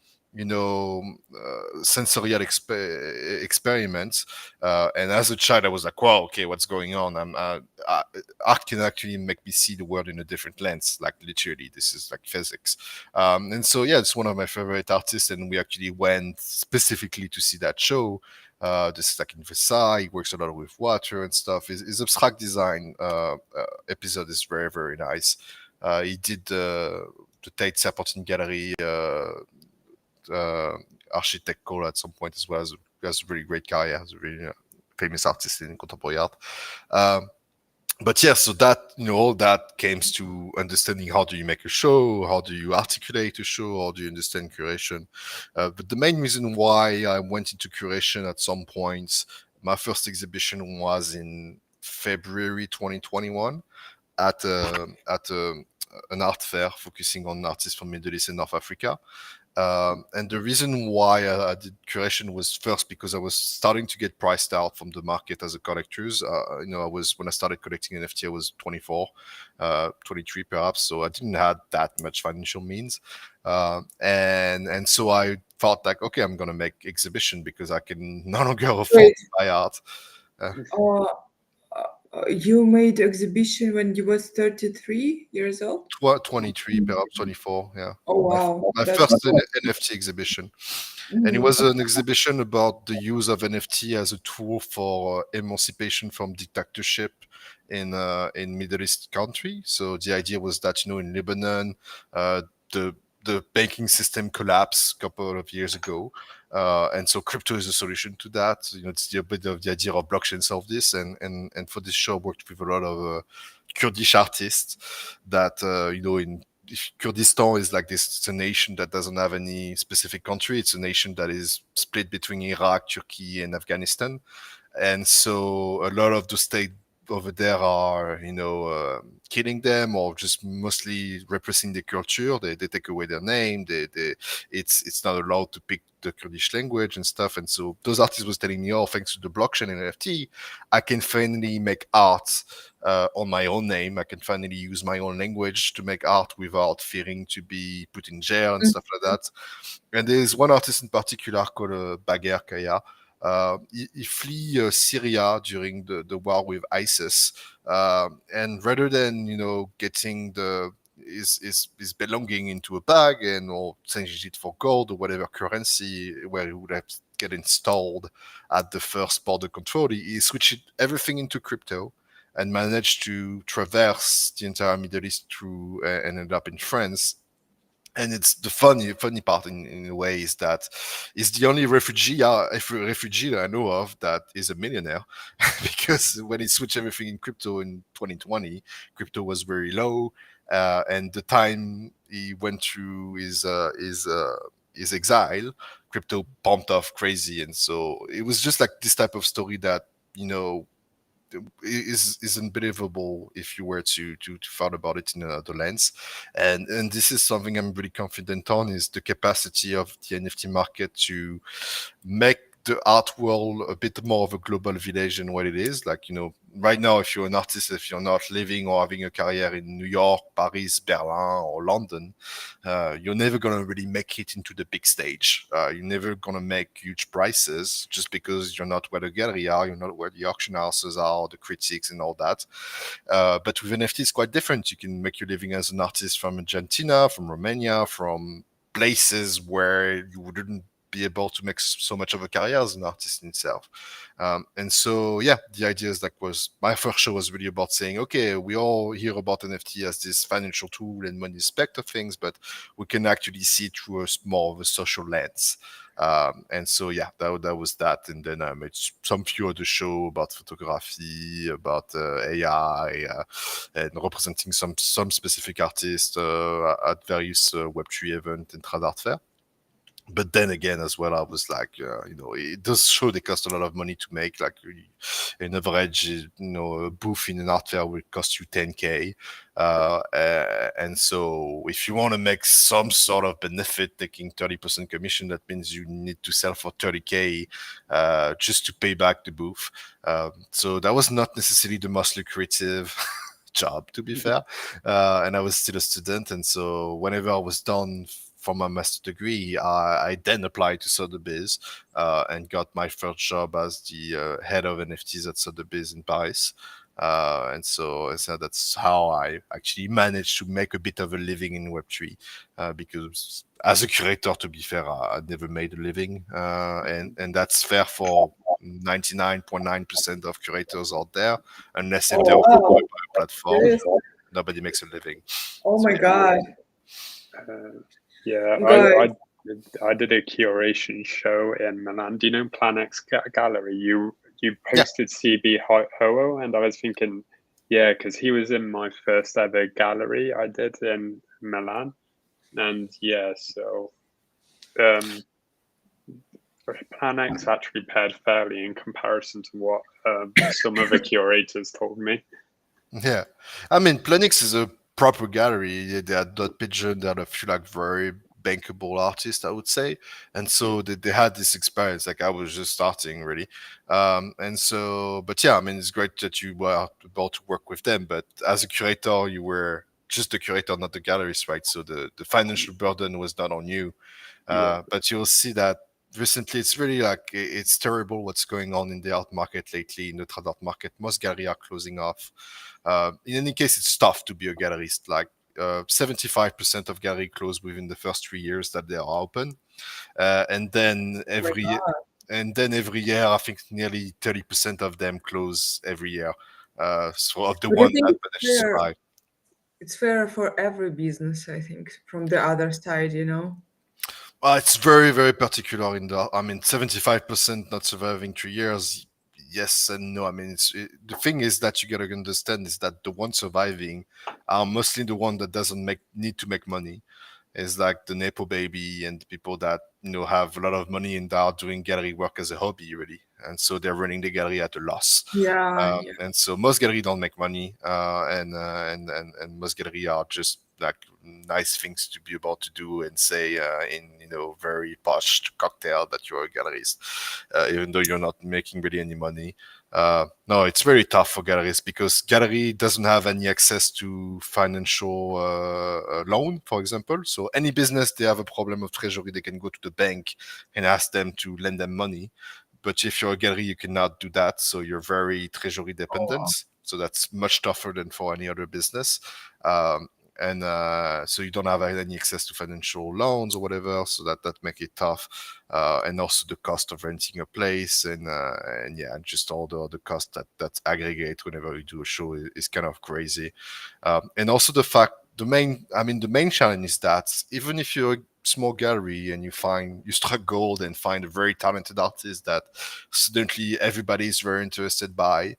sensorial experiment. And as a child, I was like, wow, okay, what's going on? Art can actually make me see the world in a different lens, like literally. This is like physics. And so, yeah, it's one of my favorite artists. And we actually went specifically to see that show. This is like in Versailles. He works a lot with water and stuff. His abstract design episode is very, very nice. He did the Tate Serpentine Gallery architect call at some point as well. Has a really great career. Has a really famous artist in contemporary art. But yeah, so that all that comes to understanding how do you make a show, how do you articulate a show, how do you understand curation. But the main reason why I went into curation at some point, my first exhibition was in February 2021 at an art fair focusing on artists from Middle East and North Africa. And the reason why I did curation was first because I was starting to get priced out from the market as a collector. When I started collecting NFT, I was 24, 23 perhaps, so I didn't have that much financial means. And so I thought like, okay, I'm gonna make exhibition because I can no longer afford Wait, to buy art. uh, you made exhibition when you was 33 years old? 23, perhaps 24, yeah. Oh My, wow, my that's first NFT exhibition. And it was an exhibition about the use of NFT as a tool for emancipation from dictatorship in Middle East country. So the idea was that in Lebanon, the the banking system collapsed a couple of years ago, and so crypto is a solution to that. It's a bit of the idea of blockchain solve this, and for this show, I worked with a lot of Kurdish artists that in if Kurdistan is like this, it's a nation that doesn't have any specific country. It's a nation that is split between Iraq, Turkey, and Afghanistan. And so a lot of the state over there are, killing them or just mostly repressing the culture. They take away their name. It's not allowed to pick the Kurdish language and stuff. And so those artists was telling me, oh, thanks to the blockchain and NFT, I can finally make art on my own name. I can finally use my own language to make art without fearing to be put in jail and stuff like that. And there's one artist in particular called Bagher Kaya. He flee Syria during the war with ISIS, and rather than getting his belonging into a bag and or changing it for gold or whatever currency where he would have get installed at the first border control, he switched everything into crypto and managed to traverse the entire Middle East through and end up in France And it's the funny part in a way is that he's the only refugee that I know of that is a millionaire because when he switched everything in crypto in 2020, crypto was very low, and the time he went through his exile, crypto pumped off crazy, and so it was just like this type of story that you know is unbelievable if you were to thought about it in another lens, and this is something I'm really confident on is the capacity of the NFT market to make the art world a bit more of a global village than what it is. Like, right now, if you're an artist, if you're not living or having a career in New York, Paris, Berlin, or London, you're never going to really make it into the big stage. You're never going to make huge prices just because you're not where the gallery are, you're not where the auction houses are, the critics and all that. But with NFT, it's quite different. You can make your living as an artist from Argentina, from Romania, from places where you wouldn't be able to make so much of a career as an artist in itself. And so, yeah, the idea is was my first show was really about saying, okay, we all hear about NFT as this financial tool and money aspect of things, but we can actually see it through more of a social lens. And so, yeah, that was that. And then I made some few other show about photography, about AI, and representing some specific artists at various Web3 event and trad art fair. But then again, as well, I was like, it does show they cost a lot of money to make. Like, an average, a booth in an art fair will cost you 10K. And so, if you want to make some sort of benefit, taking 30% commission, that means you need to sell for 30K just to pay back the booth. So that was not necessarily the most lucrative job, to be fair. And I was still a student, and so whenever I was done for my master degree, I then applied to Sotheby's and got my first job as the head of NFTs at Sotheby's in Paris. And so that's how I actually managed to make a bit of a living in Web3. Because as a curator, to be fair, I never made a living, and that's fair for 99.9% of curators out there, unless if Oh they're wow, employed by a platform. serious? Nobody makes a living. Oh So my yeah. god, Yeah, guys. I did a curation show in Milan. Do you know Planx Gallery? You Yeah. posted CB Ho, and I was thinking, yeah, because he was in my first ever gallery I did in Milan, and yeah, so Planx actually paired fairly in comparison to what some of the curators told me. Yeah, I mean, Planix is a proper gallery. They had Dot Pigeon, they had a few like very bankable artists, I would say, and so they had this experience. Like I was just starting really, and so, but yeah, I mean, it's great that you were able to work with them. But as a curator, you were just the curator, not the gallerist, right? So the financial burden was not on you. Yeah. But you'll see that recently it's really like it's terrible what's going on in the art market lately, in the trad art market. Most galleries are closing off. In any case, it's tough to be a gallerist. Like 75% of gallery close within the first 3 years that they are open, and then Oh my god. every year, I think nearly 30% of them close every year. So of the But I one think that it's managed to fair. survive. It's fair for every business, I think, from the other side, you know? It's very, very particular in the. I mean, 75% not surviving 3 years. Yes and no. I mean, the thing is that you gotta understand is that the ones surviving are mostly the one that doesn't need to make money. Is like the Nepo baby and the people that have a lot of money and are doing gallery work as a hobby, really, and so they're running the gallery at a loss. Yeah, yeah. And so most gallery don't make money, and most gallery are just like nice things to be able to do and say in very posh cocktail that you're a gallerist, even though you're not making really any money. No, it's very tough for galleries because gallery doesn't have any access to financial loan, for example. So any business they have a problem of treasury, they can go to the bank and ask them to lend them money. But if you're a gallery, you cannot do that. So you're very treasury Oh, dependent. wow. So that's much tougher than for any other business. And so you don't have any access to financial loans or whatever, so that make it tough. And also the cost of renting a place, and yeah, just all the other costs that aggregate whenever you do a show is kind of crazy. And also the fact the main challenge is that even if you're a small gallery and you strike gold and find a very talented artist that suddenly everybody is very interested by,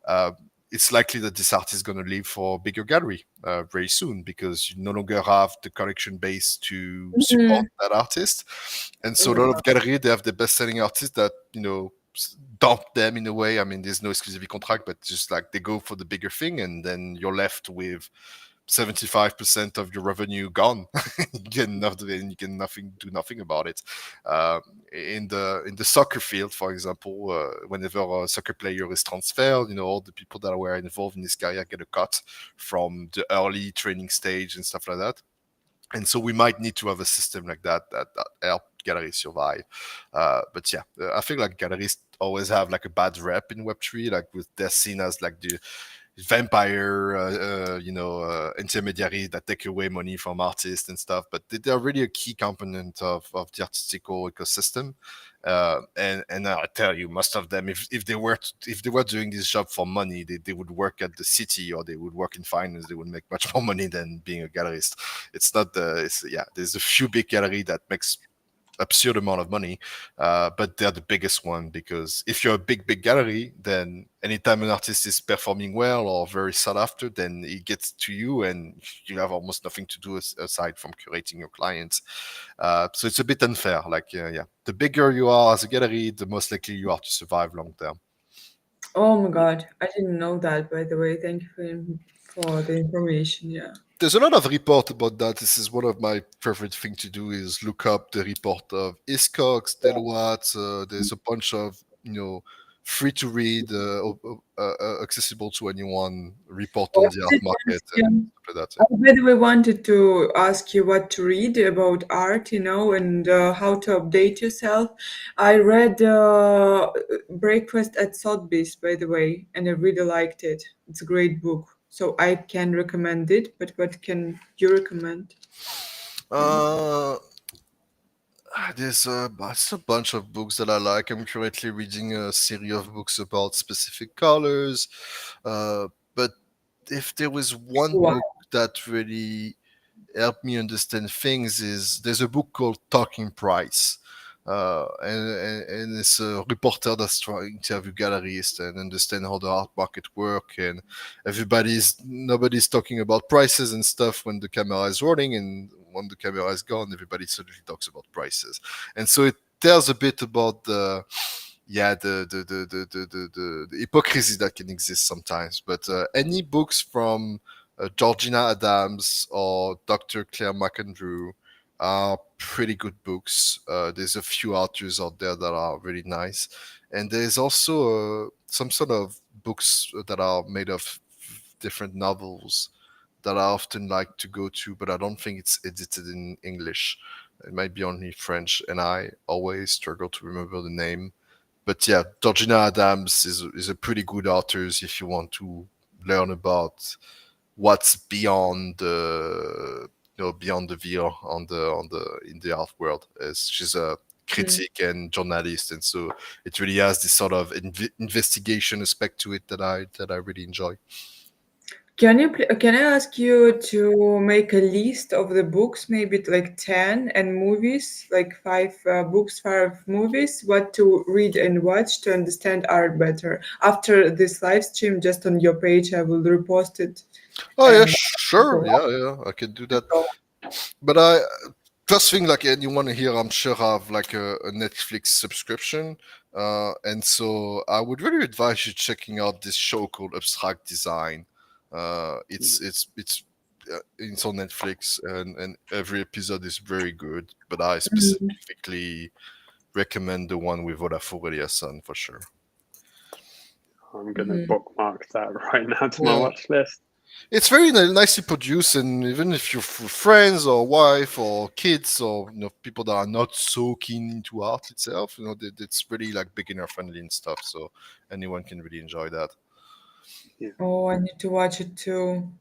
uh, it's likely that this artist is going to leave for a bigger gallery very soon because you no longer have the collection base to support Mhm. that artist. And so a Yeah. lot of galleries, they have the best-selling artists that dump them in a way. I mean, there's no exclusivity contract, but just like they go for the bigger thing, and then you're left with 75% of your revenue gone. You get nothing, and you can nothing do nothing about it. Uh, in the soccer field, for example, whenever a soccer player is transferred, all the people that were involved in this career get a cut from the early training stage and stuff like that. And so we might need to have a system like that help galleries survive. But yeah, I think like galleries always have like a bad rep in Web3, like with they're seen as like the vampire, intermediaries that take away money from artists and stuff. But they're really a key component of the artistical ecosystem. And I tell you, most of them, if they were doing this job for money, they would work at the city or they would work in finance. They would make much more money than being a gallerist. It's not the it's, yeah. There's a few big gallery that makes absurd amount of money, but they're the biggest one because if you're a big gallery, then anytime an artist is performing well or very sought after, then it gets to you and you have almost nothing to do aside from curating your clients. So it's a bit unfair. Like, yeah, the bigger you are as a gallery, the most likely you are to survive long term. Oh my God, I didn't know that, by the way. Thank you for the information. Yeah. There's a lot of report about that. This is one of my favorite thing to do is look up the report of Iscox, Deloitte. There's a bunch of free to read, accessible to anyone report Oh, on I the art wanted to market ask and you- stuff like that. I, by the way, wanted to ask you what to read about art, and how to update yourself. I read Breakfast at Sotheby's, by the way, and I really liked it. It's a great book, so I can recommend it. But what can you recommend? Maybe. Uh, there's a bunch of books that I like. I'm currently reading a series of books about specific colors. But if there was one Wow. book that really help me understand things is there's a book called Talking Price. And it's a reporter that's trying to interview galleries and understand how the art market work. And nobody's talking about prices and stuff when the camera is rolling, and when the camera is gone, everybody suddenly talks about prices. And so it tells a bit about the hypocrisy that can exist sometimes. But any books from Georgina Adams or Dr. Claire McAndrew are pretty good books. There's a few authors out there that are really nice, and there's also some sort of books that are made of different novels that I often like to go to, but I don't think it's edited in English. It might be only French, and I always struggle to remember the name. But yeah, Georgina Adams is a pretty good author if you want to learn about what's beyond beyond the veil on the in the art world. As she's a Mm. critic and journalist, and so it really has this sort of investigation aspect to it that I really enjoy. Can I ask you to make a list of the books, maybe like 10, and movies, like five books, five movies, what to read and watch to understand art better? After this live stream, just on your page, I will repost it Oh yeah, and sure, go yeah, I can do that. up. But I first thing like anyone here, I'm sure have like a Netflix subscription, and so I would really advise you checking out this show called Abstract Design. It's on Netflix, and every episode is very good. But I Mhm. specifically recommend the one with Olafur Eliasson for sure. I'm gonna Mhm. bookmark that right now to my Yeah. watch list. It's very nicely produced, and even if you're friends or wife or kids or people that are not so keen into art itself, it's really like beginner friendly and stuff. So anyone can really enjoy that. Yeah. Oh, I need to watch it too.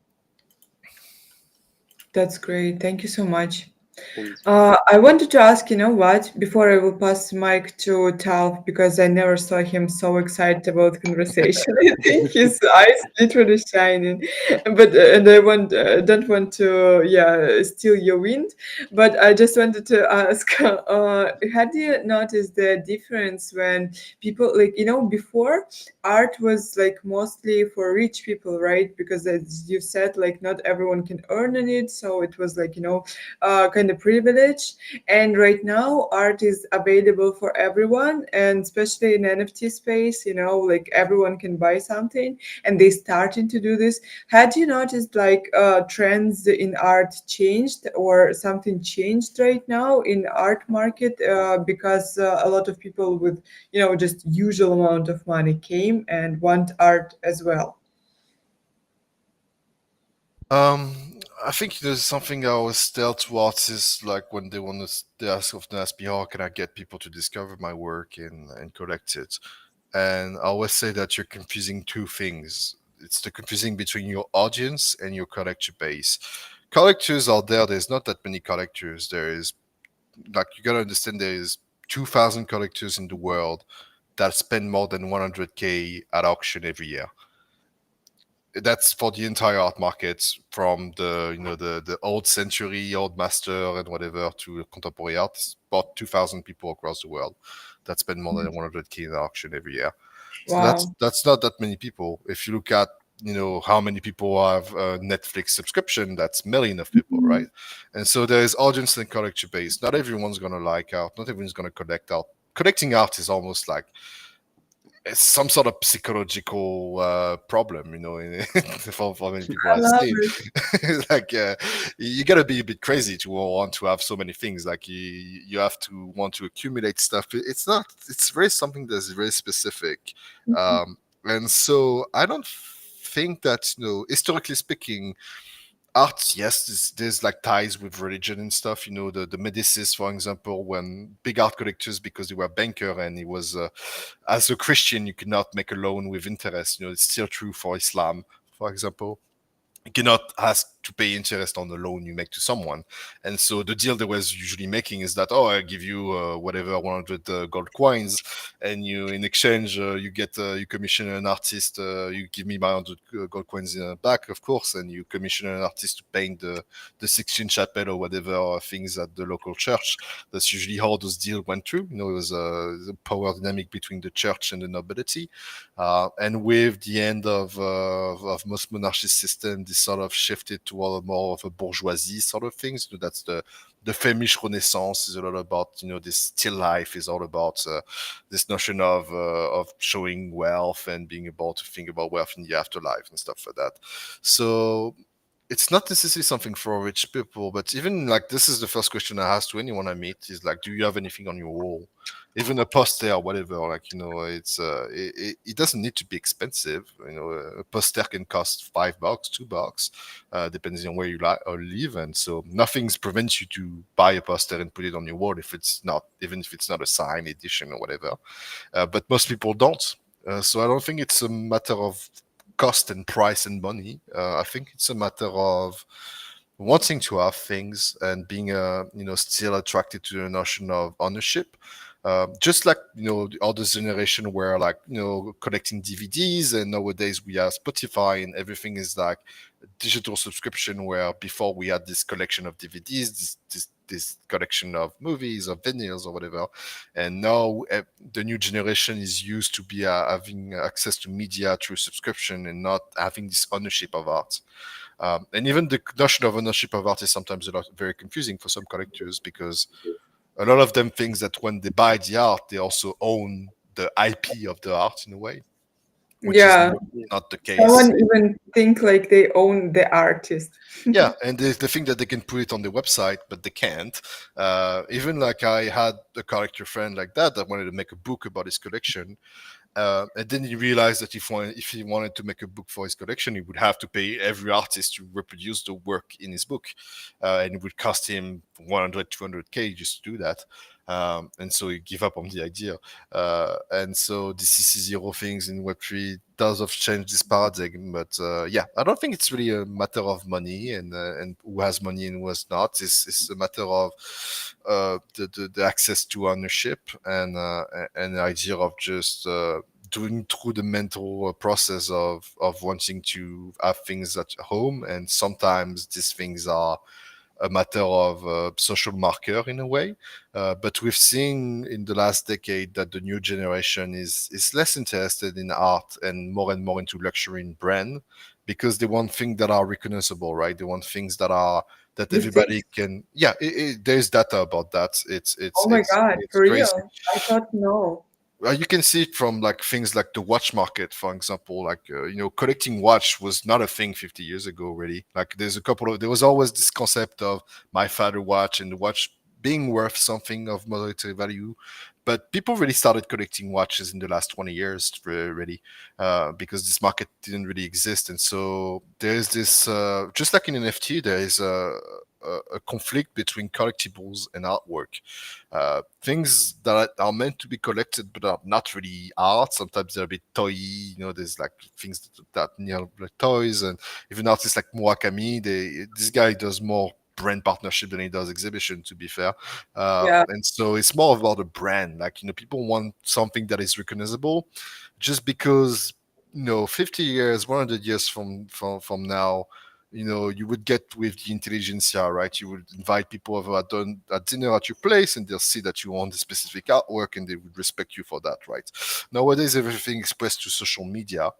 That's great. Thank you so much. And I wanted to ask, you know what, before I will pass the mic to Tal, because I never saw him so excited about the conversation. I think his eyes literally shining. But and I don't want to, yeah, steal your wind. But I just wanted to ask, had you noticed the difference when people, like, you know, before art was like mostly for rich people, right? Because as you said, like not everyone can earn on it, so it was like, you know, kind of privilege. And right now art is available for everyone, and especially in NFT space, you know, like everyone can buy something, and they starting to do this. Had you noticed like trends in art changed, or something changed right now in art market, because a lot of people with, you know, just usual amount of money came and want art as well? I think there's something I always tell to artists, like when they want to, they ask often ask me, "How can I get people to discover my work and collect it?" And I always say that you're confusing two things. It's the confusing between your audience and your collector base. Collectors out there, there's not that many collectors. There is, like, you gotta understand, there is 2,000 collectors in the world that spend more than 100K at auction every year. That's for the entire art market, from the, you know, the old century, old master and whatever, to contemporary art. It's about 2,000 people across the world that spend more than 100K in auction every year. So Wow. that's not that many people. If you look at, you know, how many people have a Netflix subscription, that's million of people, right? And so there is audience and collector base. Not everyone's gonna like art. Not everyone's gonna collect art. Collecting art is almost like it's some sort of psychological problem, you know, for many people I I love see. it. Like, you gotta be a bit crazy to want to have so many things. Like, you have to want to accumulate stuff. It's not. It's very something that's very specific, and so I don't think that, you know, historically speaking, art, yes, there's like ties with religion and stuff. You know, the Medicis, for example, when big art collectors, because they were banker, and it was, as a Christian, you cannot make a loan with interest. You know, it's still true for Islam, for example. You cannot ask to pay interest on the loan you make to someone. And so the deal they was usually making is that, oh, I give you whatever 100 gold coins, and you, in exchange, you get, you commission an artist. You give me my 100 gold coins back, of course, and you commission an artist to paint the Sixtine Chapel or whatever things at the local church. That's usually how those deals went through. You know, it was a power dynamic between the church and the nobility. And with the end of most monarchist system, this sort of shifted toward more of a bourgeoisie sort of things. You know, that's the Flemish Renaissance is a lot about, you know, this still life is all about this notion of showing wealth and being able to think about wealth in the afterlife and stuff like that. So it's not necessarily something for rich people, but even like, this is the first question I ask to anyone I meet is like, do you have anything on your wall? Even a poster or whatever, like, you know, it doesn't need to be expensive. You know, a poster can cost $5, $2, depending on where you or live. And so nothing prevents you to buy a poster and put it on your wall, if it's not, even if it's not a signed edition or whatever. But most people don't. So I don't think it's a matter of cost and price and money. I think it's a matter of wanting to have things and being, you know, still attracted to the notion of ownership. Just like, you know, the other generation where, like, you know, collecting DVDs, and nowadays we have Spotify and everything is like digital subscription, where before we had this collection of DVDs, this collection of movies or vinyls or whatever, and now the new generation is used to be having access to media through subscription and not having this ownership of art. And even the notion of ownership of art is sometimes a lot very confusing for some collectors, because a lot of them thinks that when they buy the art, they also own the IP of the art in a way, which is Yeah. not the case. Someone even think like they own the artist. Yeah, and they think that they can put it on the website, but they can't. Even like, I had a collector friend like that wanted to make a book about his collection. And then he realized that if he wanted to make a book for his collection, he would have to pay every artist to reproduce the work in his book. And it would cost him 100, 200K just to do that. and so you give up on the idea. And so the CC0 things in Web3 does have changed this paradigm, but yeah, I don't think it's really a matter of money and who has money and who has not. It's a matter of the access to ownership and the idea of just doing through the mental process of wanting to have things at home, and sometimes these things are a matter of social marker in a way. But we've seen in the last decade that the new generation is less interested in art and more into luxury and brand, because they want things that are recognizable, right? They want things that are that You think? everybody can. Yeah, there's data about that. Oh my God, It's for crazy. real? I thought no. You can see it from like things like the watch market, for example. Like collecting watch was not a thing 50 years ago. Really, like there was always this concept of my father watch and the watch being worth something of monetary value, but people really started collecting watches in the last 20 years, really, because this market didn't really exist. And so there's this, just like in NFT, there is a conflict between collectibles and artwork. Things that are meant to be collected but are not really art. Sometimes they're a bit toy. There's like things that like toys, and even artists like Murakami. This guy does more brand partnership than he does exhibition, to be fair. Yeah. And so it's more about a brand. Like people want something that is recognizable, just because 50 years, 100 years from now, you would get with the intelligentsia, right? You would invite people over at dinner at your place, and they'll see that you want a specific artwork, and they would respect you for that, right? Nowadays, everything expressed to social media,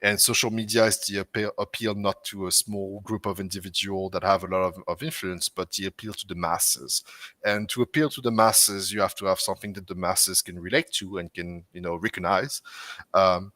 and social media is the appeal not to a small group of individuals that have a lot of influence, but the appeal to the masses. And to appeal to the masses, you have to have something that the masses can relate to and can, recognize. Um,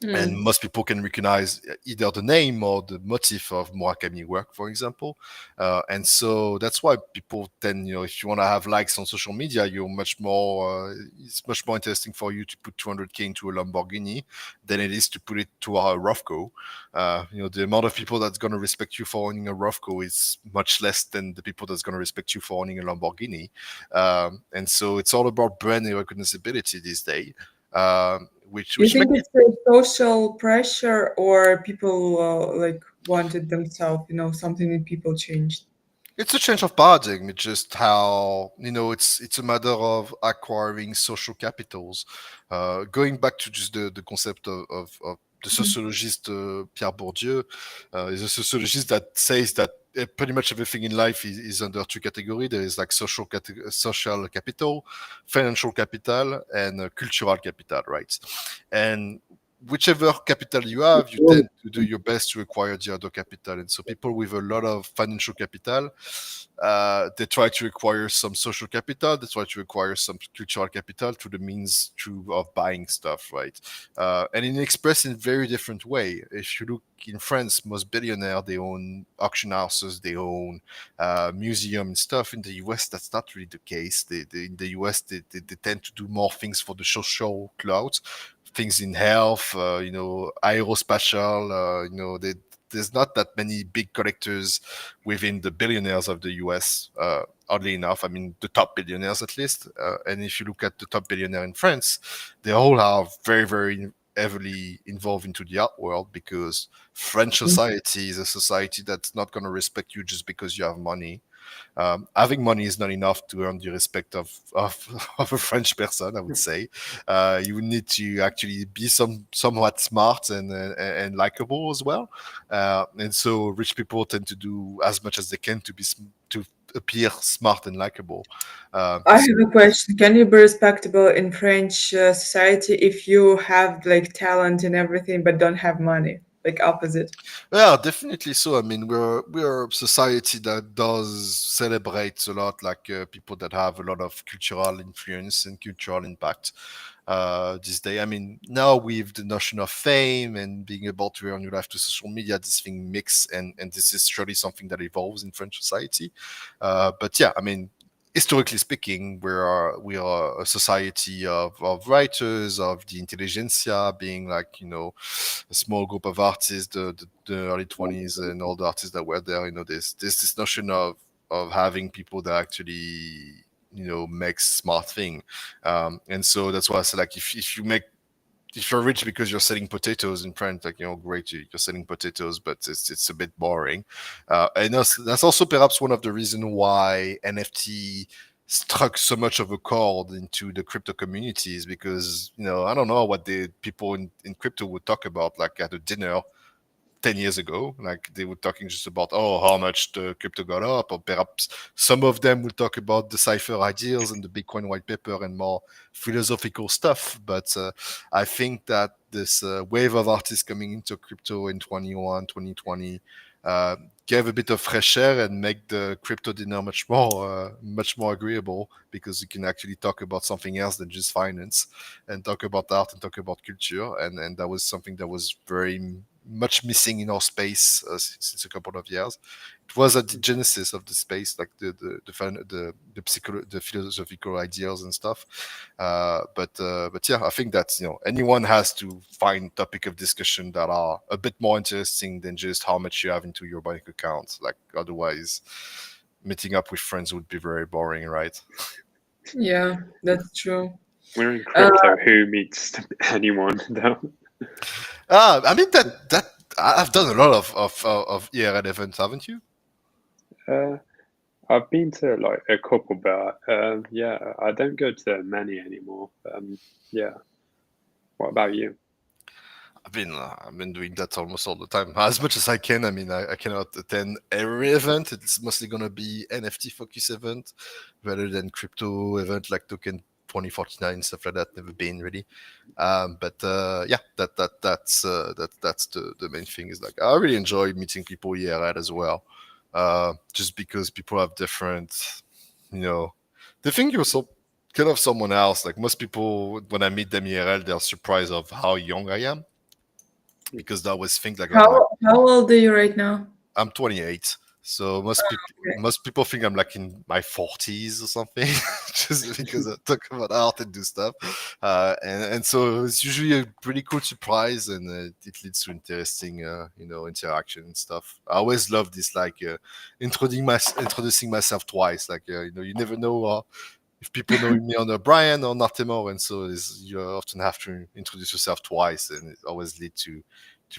and Hmm. most people can recognize either the name or the motif of Murakami work, for example. And so that's why people tend, if you want to have likes on social media, it's much more interesting for you to put 200K into a Lamborghini than it is to put it to a Rothko. The amount of people that's going to respect you for owning a Rothko is much less than the people that's going to respect you for owning a Lamborghini. And so it's all about brand and recognizability these days. You Which think make it's a social pressure or people like wanted themselves, something that people changed? It's a change of paradigm. It's just how it's a matter of acquiring social capitals. Going back to just the concept of the sociologist Pierre Bourdieu, is a sociologist that says that pretty much everything in life is under two categories. There is like social capital, financial capital, and cultural capital, right? And whichever capital you have, you tend to do your best to acquire the other capital. And so people with a lot of financial capital, they try to acquire some social capital, they try to acquire some cultural capital through the means of buying stuff, right? And it expressed in very different way. If you look in France, most billionaires, they own auction houses, they own museum and stuff. In the US, that's not really the case. In the US, they tend to do more things for the social clout, things in health, aerospatial, there's not that many big collectors within the billionaires of the US, oddly enough. I mean, the top billionaires at least. And if you look at the top billionaire in France, they all are very, very heavily involved into the art world, because French society is a society that's not going to respect you just because you have money. Having money is not enough to earn the respect of a French person, I would say. You would need to actually be somewhat smart and likable as well. And so rich people tend to do as much as they can to appear smart and likable. I So have a question. Can you be respectable in French society if you have like talent and everything but don't have money? Like opposite. yeah, definitely so. I mean, we're a society that does celebrate a lot, like people that have a lot of cultural influence and cultural impact. This day, I mean, now with the notion of fame and being able to earn your life to social media, this thing mix, and this is surely something that evolves in French society. But yeah, I mean, historically speaking, we are a society of writers, of the intelligentsia, being like a small group of artists, the early 20s, and all the artists that were there. There's this notion of having people that actually makes smart thing. And so that's why I said, like, if you're rich because you're selling potatoes in print, like, great, you're selling potatoes, but it's a bit boring. And that's also perhaps one of the reasons why NFT struck so much of a chord into the crypto communities, because I don't know what the people in crypto would talk about, like at a dinner 10 years ago. Like, they were talking just about, oh, how much the crypto got up, or perhaps some of them will talk about the cipher ideals and the Bitcoin white paper and more philosophical stuff. But I think that this wave of artists coming into crypto in 2020 uh, gave a bit of fresh air and make the crypto dinner much more agreeable, because you can actually talk about something else than just finance, and talk about art and talk about culture. And that was something that was very much missing in our space since a couple of years. It was at the genesis of the space, like the philosophical ideals and stuff. But yeah, I think that anyone has to find topic of discussion that are a bit more interesting than just how much you have into your bank account. Like, otherwise, meeting up with friends would be very boring, right? Yeah, that's true. We're in Uh, crypto. Who meets anyone though? I mean that I've done a lot of ERL events, haven't you? Uh, I've been to like a couple, but yeah, I don't go to many anymore. Yeah. What about you? I've been doing that almost all the time, as much as I can. I mean, I cannot attend every event. It's mostly gonna be NFT focus event rather than crypto event like Token 2049 stuff like that. Never been really. But yeah, that's the main thing. Is like, I really enjoy meeting people IRL as well, just because people have different, you know, they think you're so kind of someone else. Like, most people, when I meet them IRL, they're surprised of how young I am, because they always think like how old are you right now? I'm 28. So most people think I'm like in my 40s or something, just because I talk about art and do stuff. And so it's usually a pretty cool surprise, and it leads to interesting interaction and stuff. I always love this, like, introducing myself twice. Like, you never know if people know me under Brian or Nartemo, and so you often have to introduce yourself twice, and it always leads to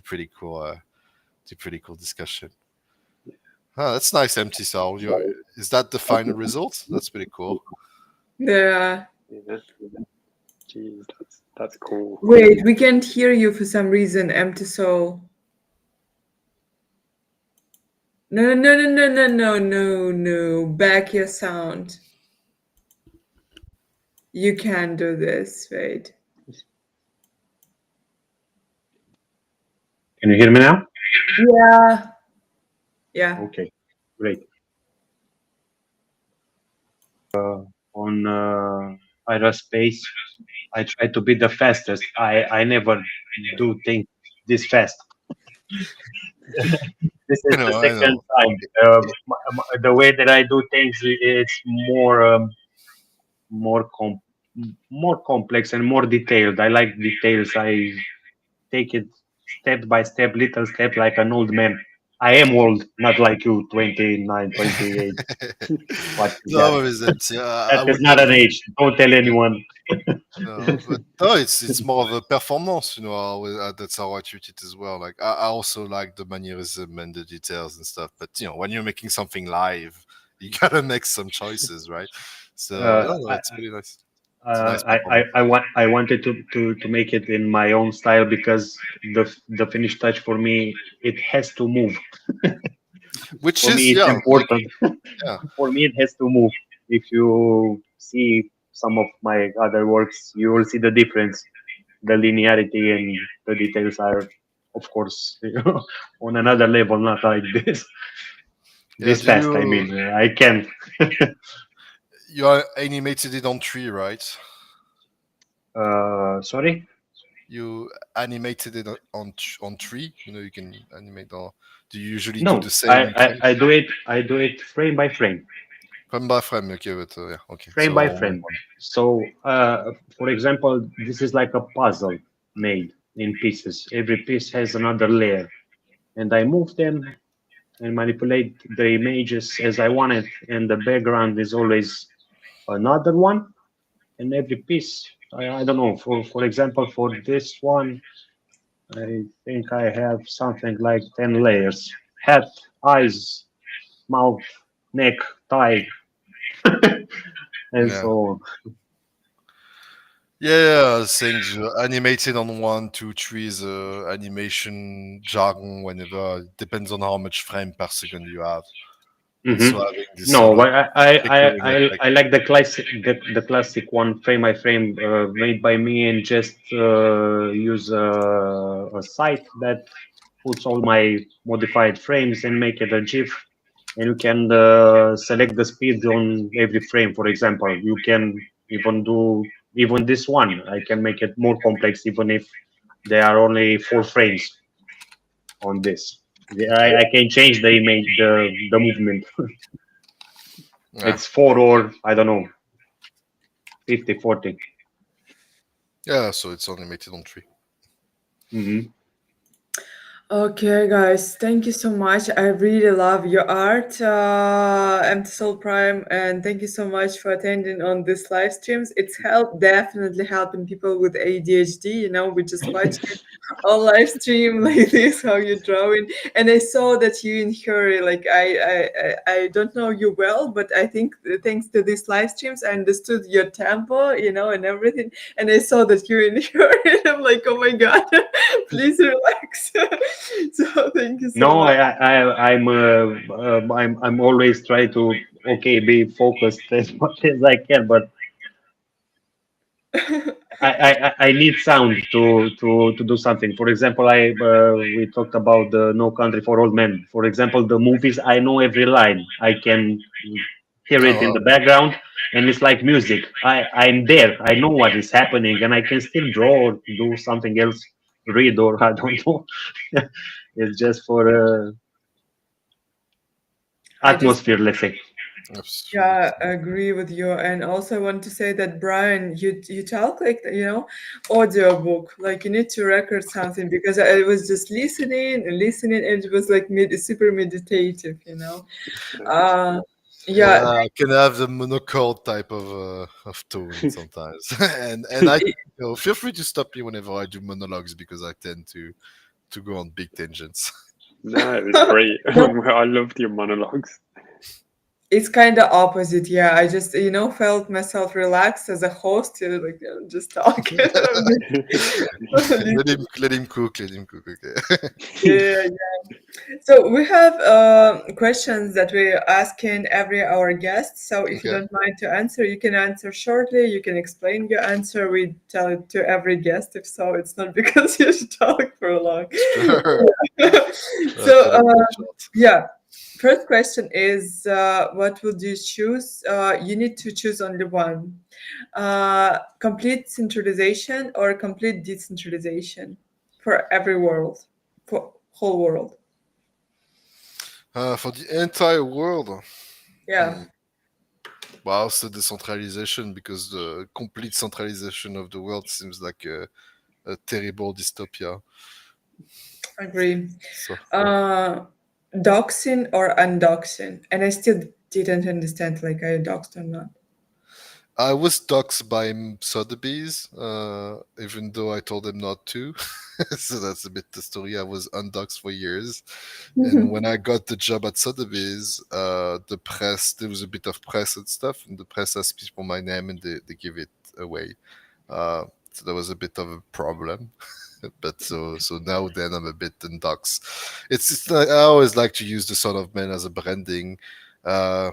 pretty cool discussion. Oh, that's nice, empty soul. Is that the final result? That's pretty cool. Yeah. Yeah. Jeez, that's cool. Wait, we can't hear you for some reason, Empty Soul. No, no, no, no, no, no, no, no. Back your sound. You can do this. Wait. Can you hear me now? Yeah. Yeah. Okay, great. On aerospace, I try to be the fastest. I never do things this fast. This is the I second know. time. The way that I do things, it's more com- more complex and more detailed. I like details. I take it step by step, little step, like an old man. I am old, not like you, 29, 28. What is No that? worries, empty. I That is would not never an think. age. Don't tell anyone. No, but no, it's more of a performance. That's how I treat it as well. Like, I also like the mannerism and the details and stuff. But when you're making something live, you gotta make some choices, right? So Uh, no, I, it's pretty nice. It's a nice I performance. I wanted to make it in my own style because the finish touch for me it has to move. Which For me, is, it's yeah, like, important. yeah. For me, it has to move. If you see some of my other works, you will see the difference. The linearity and the details are, of course, on another level, not like this. Yeah, This fast, I mean, I can't. you are animated it on tree, right? Sorry? You animated it on tree. You can animate on. Do you usually do No, the same thing? I do it frame by frame. Frame by frame, okay, but yeah, okay. Frame by So frame. So, for example, this is like a puzzle made in pieces. Every piece has another layer, and I move them and manipulate the images as I want it, and the background is always another one, and every piece. I don't know. For example, for this one, I think I have something like 10 layers: head, eyes, mouth, neck, thigh, and so Yeah. on. Yeah, things animated on one, two, three is animation jargon whenever it depends on how much frame per second you have. And Hmm. so having this No, sort of but flickering I effect. like the classic one frame by frame made by me, and just use a site that puts all my modified frames and make it a GIF. And you can select the speed on every frame. For example, you can even do even this one. I can make it more complex, even if there are only 4 frames on this. I can change the image, the movement. Yeah. It's 4 or I don't know, 50, 40. Yeah, so it's animated on three. Mm-hmm. Okay, guys, thank you so much. I really love your art, MT Soul Prime, and thank you so much for attending on this live streams. It's definitely helping people with ADHD. We just watch a live stream like this, how you're drawing, and I saw that you in Hurry. Like I don't know you well, but I think thanks to these live streams, I understood your tempo, and everything. And I saw that you're in Hurry, and I'm like, oh my god, please relax. So thank you so No, much. I'm always try to be focused as much as I can, but I need sound to do something. For example, I we talked about the No Country for Old Men. For example, the movies, I know every line. I can hear it Oh, in the wow. background, and it's like music. I'm there. I know what is happening, and I can still draw or do something else, read or I don't know. It's just for I just atmosphere, let's say. Yeah, Absolutely. I agree with you. And also I want to say that Brian, you talk like, audiobook, like you need to record something because I was just listening and listening and it was like super meditative. Uh yeah, Yeah, I can have the monochord type of tone sometimes, and I feel free to stop me whenever I do monologues because I tend to go on big tangents. No, it was great. no, I loved your monologues. it's kind of opposite. Yeah, I just, felt myself relaxed as a host, like just talking. I'm just Let him cook. Okay. yeah, so we have questions that we're asking every our guest. So if you Okay. don't mind to answer, you can answer shortly. You can explain your answer. We tell it to every guest. If so, it's not because you should talk for long. Sure. So Try to keep it short. yeah, first question is what would you choose? You need to choose only one. Complete centralization or complete decentralization for every world, for whole world. For the entire world, Yeah. hmm. Well, so decentralization because the complete centralization of the world seems like a terrible dystopia. Agree. So Uh, Doxing or undoxing? And I still didn't understand like I doxed or not. I was doxxed by Sotheby's, even though I told them not to. So that's a bit the story. I was undoxed for years, and when I got the job at Sotheby's, the press there was a bit of press and stuff, and the press asked me for my name, and they give it away. So there was a bit of a problem. But so now then I'm a bit undoxed. It's like, I always like to use the Son of Man as a branding. Uh,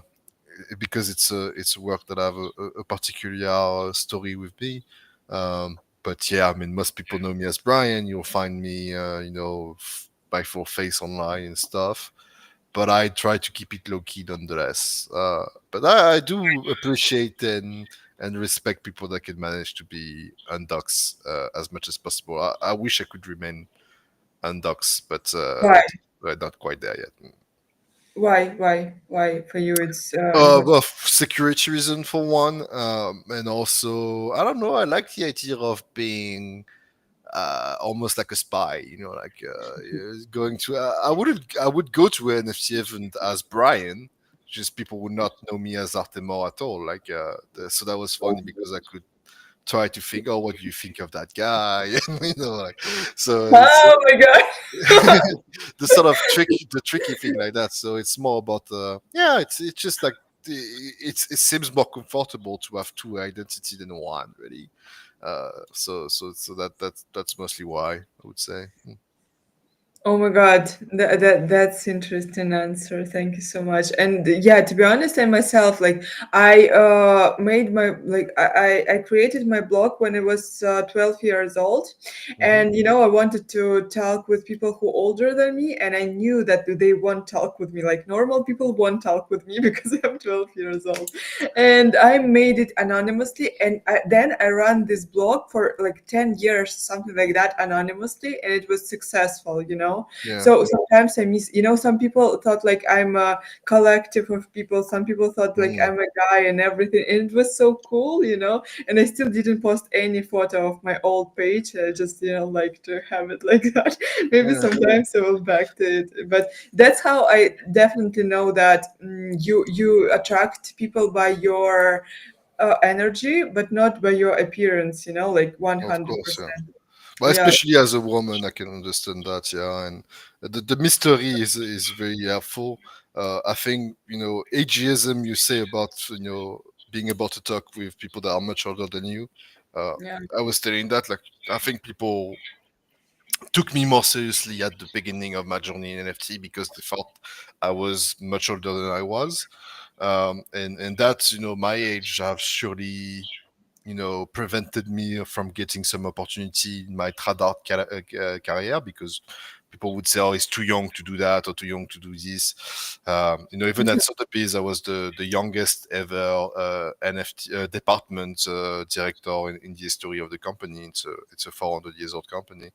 because it's a work that I have a particular story with me. But yeah, I mean, most people know me as Brian. You'll find me, by full face online and stuff. But I try to keep it low key nonetheless. But I do appreciate and respect people that can manage to be undocs as much as possible. I wish I could remain undocs, but Why? we're not quite there yet. Why? For you, it's important. Well, security reason for one, and also I don't know. I like the idea of being almost like a spy. Like going to. I would go to an NFT event as Brian, just people would not know me as Artemor at all. So that was funny because I could try to think, oh, what do you think of that guy? And so it's Oh my god. the sort of tricky thing like that. So it's more about yeah, it's just like it seems more comfortable to have two identity than one, really. So that's mostly why I would say. Oh my God, that's interesting answer. Thank you so much. And yeah, to be honest, I myself like I made my like I created my blog when I was 12 years old, Hmm. and I wanted to talk with people who older than me, and I knew that they won't talk with me. Like normal people won't talk with me because I'm 12 years old, and I made it anonymously, and then I ran this blog for like 10 years, something like that, anonymously, and it was successful. Yeah, So sometimes I miss, some people thought like I'm a collective of people. Some people thought like mm, I'm a guy and everything. And it was so cool. And I still didn't post any photo of my old page. I just, like to have it like that. Maybe yeah, sometimes I will back to it. But that's how I definitely know that you attract people by your energy, but not by your appearance, like of course, yeah. 100%. Well, Yeah. especially as a woman, I can understand that, yeah. And the mystery is very helpful. I think ageism you say about being able to talk with people that are much older than you. Uh, Yeah. I was telling that like I think people took me more seriously at the beginning of my journey in NFT because they thought I was much older than I was, and that's my age have surely prevented me from getting some opportunity in my trad art career because people would say, "Oh, he's too young to do that or too young to do this." Even at Sotheby's, I was the youngest ever NFT department director in the history of the company. It's a 400 years old company.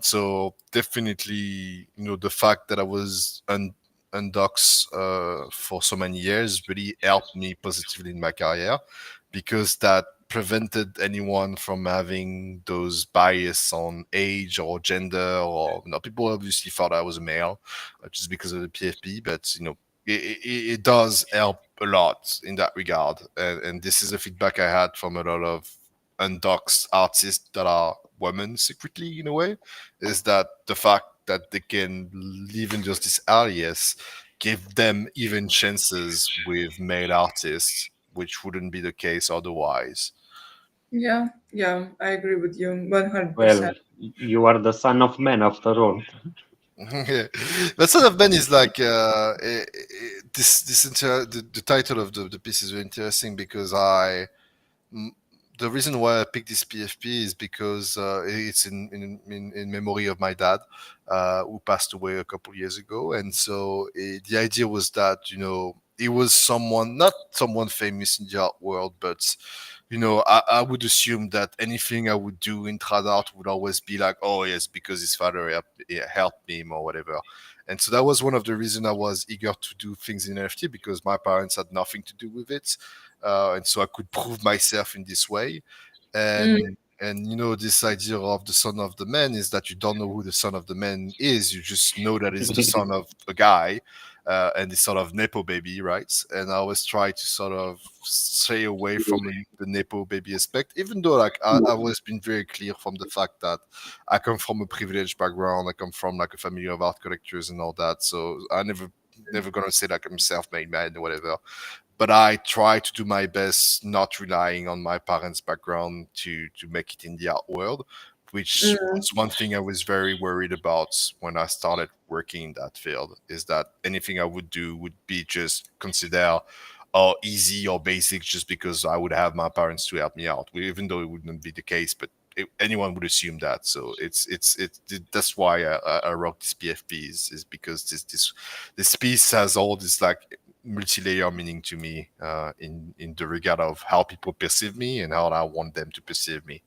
So definitely, the fact that I was undocs for so many years really helped me positively in my career because that prevented anyone from having those bias on age or gender or people obviously thought I was a male just because of the PFP, but it does help a lot in that regard, and this is the feedback I had from a lot of undoxed artists that are women secretly in a way, is that the fact that they can live in just this alias give them even chances with male artists, which wouldn't be the case otherwise. Yeah, yeah, I agree with you Well, 100%. you are the son of man after all. Yeah. But Son of Ben is like the title of the piece is very interesting because Mm, the reason why I picked this PFP is because it's in memory of my dad, who passed away a couple years ago, and so the idea was that he was someone, not someone famous in the art world, but I would assume that anything I would do in trad art would always be like, oh yes, because his father helped him or whatever. And so that was one of the reasons I was eager to do things in NFT because my parents had nothing to do with it, and so I could prove myself in this way. Mm, And this idea of the son of the man is that you don't know who the son of the man is. You just know that it's the son of a guy, and it's sort of nepo baby, right? And I always try to sort of stay away from the nepo baby aspect, even though like I always been very clear from the fact that I come from a privileged background. I come from like a family of art collectors and all that. So I never gonna say like I'm self-made man or whatever, but I try to do my best, not relying on my parents' background to make it in the art world, which mm, was one thing I was very worried about when I started working in that field. Is that anything I would do would be just consider easy or basic just because I would have my parents to help me out, even though it wouldn't be the case, but. Anyone would assume that, so that's why I wrote this PFP is because this piece has all this like multi-layer meaning to me in the regard of how people perceive me and how I want them to perceive me.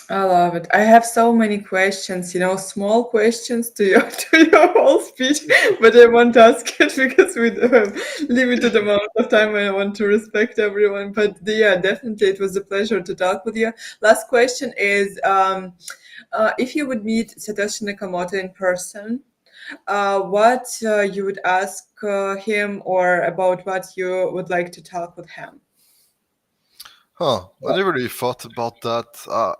I love it. I have so many questions, small questions to your to your whole speech, but I won't ask it because we do have limited amount of time and I want to respect everyone. But yeah, definitely it was a pleasure to talk with you. Last question is if you would meet Satoshi Nakamoto in person, what you would ask him, or about what you would like to talk with him? Huh. I never really thought about that.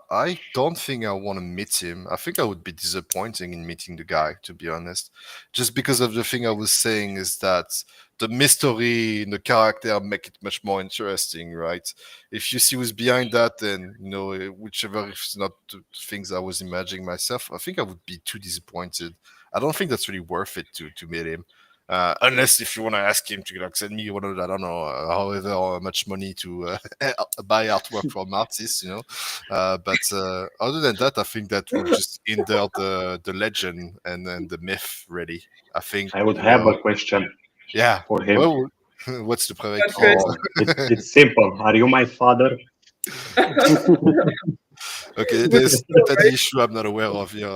I don't think I want to meet him. I think I would be disappointing in meeting the guy, to be honest. Just because of the thing I was saying is that the mystery and the character make it much more interesting, right? If you see who's behind that, then, whichever if it's not the things I was imagining myself, I think I would be too disappointed. I don't think that's really worth it to meet him. Unless if you want to ask him to like send me one of I don't know, however much money to buy artwork from artists, but other than that, I think that would just hinder the legend and then the myth. Really, I think I would have a question yeah. for him. Well, what's the What prerequisite? question? Oh, it's simple. Are you my father? Okay, Would there's you, that right? issue I'm not aware of here.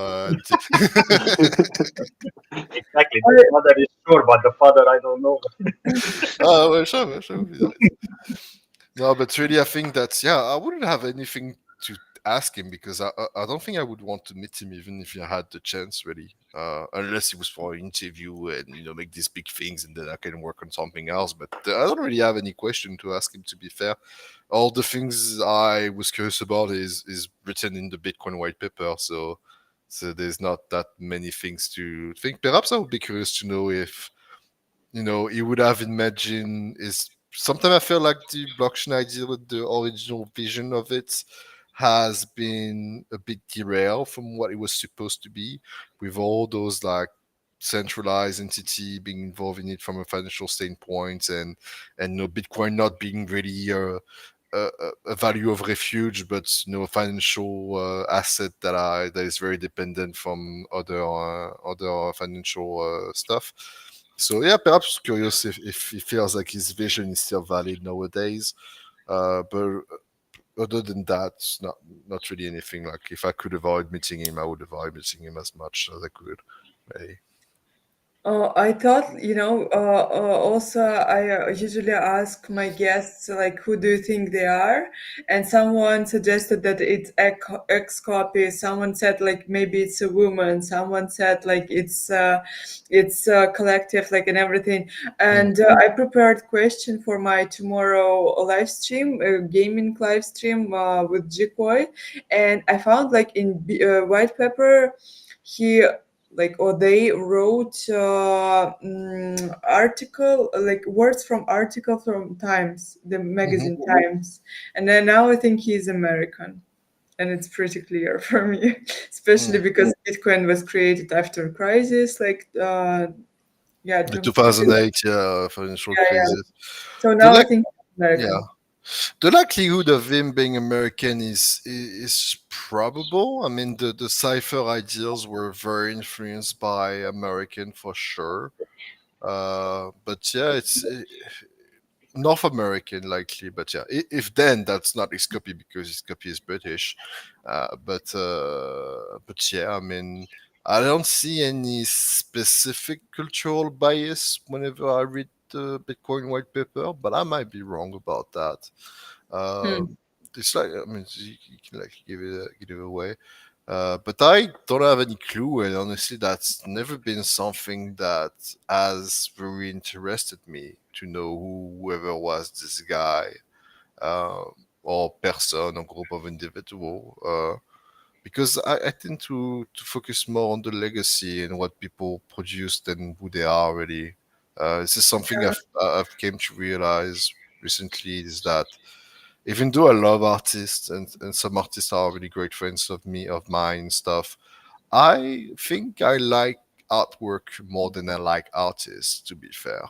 Exactly. The mother is sure, but the father, I don't know. Oh, well, sure, well, sure. No, but really, I think that's yeah. I wouldn't have anything to ask him because I don't think I would want to meet him even if I had the chance, really. Unless it was for an interview and make these big things and then I can work on something else. But I don't really have any question to ask him. To be fair, all the things I was curious about is written in the Bitcoin white paper, so there's not that many things to think. Perhaps I would be curious to know if he would have imagined is sometimes I feel like the blockchain idea with the original vision of it has been a bit derailed from what it was supposed to be, with all those like centralized entity being involved in it from a financial standpoint, and Bitcoin not being really a value of refuge, but a financial asset that is very dependent from other financial stuff. So yeah, perhaps curious if he feels like his vision is still valid nowadays. But other than that, not really anything. Like if I could avoid meeting him, I would avoid meeting him as much as I could. Maybe. I thought, also I usually ask my guests, like, who do you think they are? And someone suggested that it's X copy. Someone said, like, maybe it's a woman. Someone said, like, it's collective, like, and everything. Mm. And I prepared question for my tomorrow live stream, gaming live stream with Jikoi. And I found, like, in white pepper, he like or they wrote article, like words from article from Times, the Hmm. magazine Times. And then now I think he's American, and it's pretty clear for me, especially Mm. because Bitcoin was created after crisis, like yeah, The 2022. 2008 financial Yeah, yeah. crisis. So The now I like, think he's yeah, American. the likelihood of him being American is probable. I mean, the cipher ideals were very influenced by American for sure. But yeah, it's North American likely. But yeah, if then that's not his copy because his copy is British. But yeah, I mean, I don't see any specific cultural bias whenever I read the Bitcoin white paper, but I might be wrong about that. Hmm. It's like I mean, you can like give it away. But I don't have any clue, and honestly, that's never been something that has really interested me to know whoever was this guy, uh, or person, or group of individual. Because I tend to focus more on the legacy and what people produce than who they are really. This is something I've came to realize recently is that even though I love artists and some artists are really great friends of mine and stuff, I think I like artwork more than I like artists, to be fair.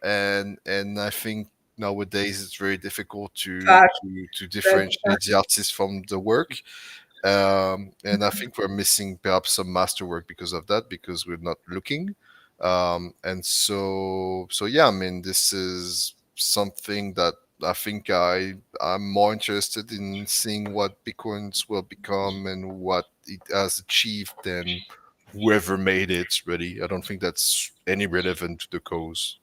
And I think nowadays it's very difficult Fact. to That's differentiate the artist from the work. And I think we're missing perhaps some masterwork because of that, because we're not looking. And so yeah, I mean, this is something that I think I'm more interested in seeing what Bitcoins will become and what it has achieved than whoever made it. Really, I don't think that's any relevant to the cause.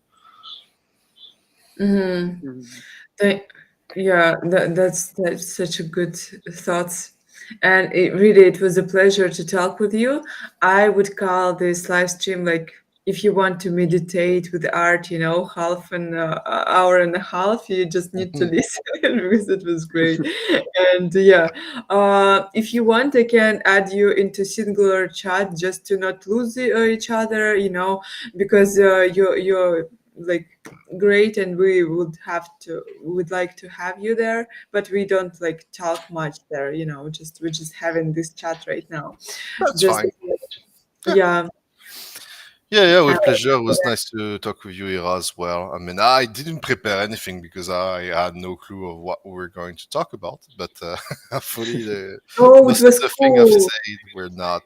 mm-hmm. Mhm. Th- yeah, that's such a good thought. And it was a pleasure to talk with you. I would call this live stream like, if you want to meditate with art, half an hour and a half, you just need to listen because it was great. And yeah, if you want, I can add you into singular chat just to not lose each other, because you're like great, and we would like to have you there, but we don't like talk much there, just we're just having this chat right now, That's just fine. Yeah. yeah. Yeah, uh, with pleasure. It was nice to talk with you, Ira, as well. I mean, I didn't prepare anything because I had no clue of what we were going to talk about. But hopefully, oh, it most of was the things I've cool. said were not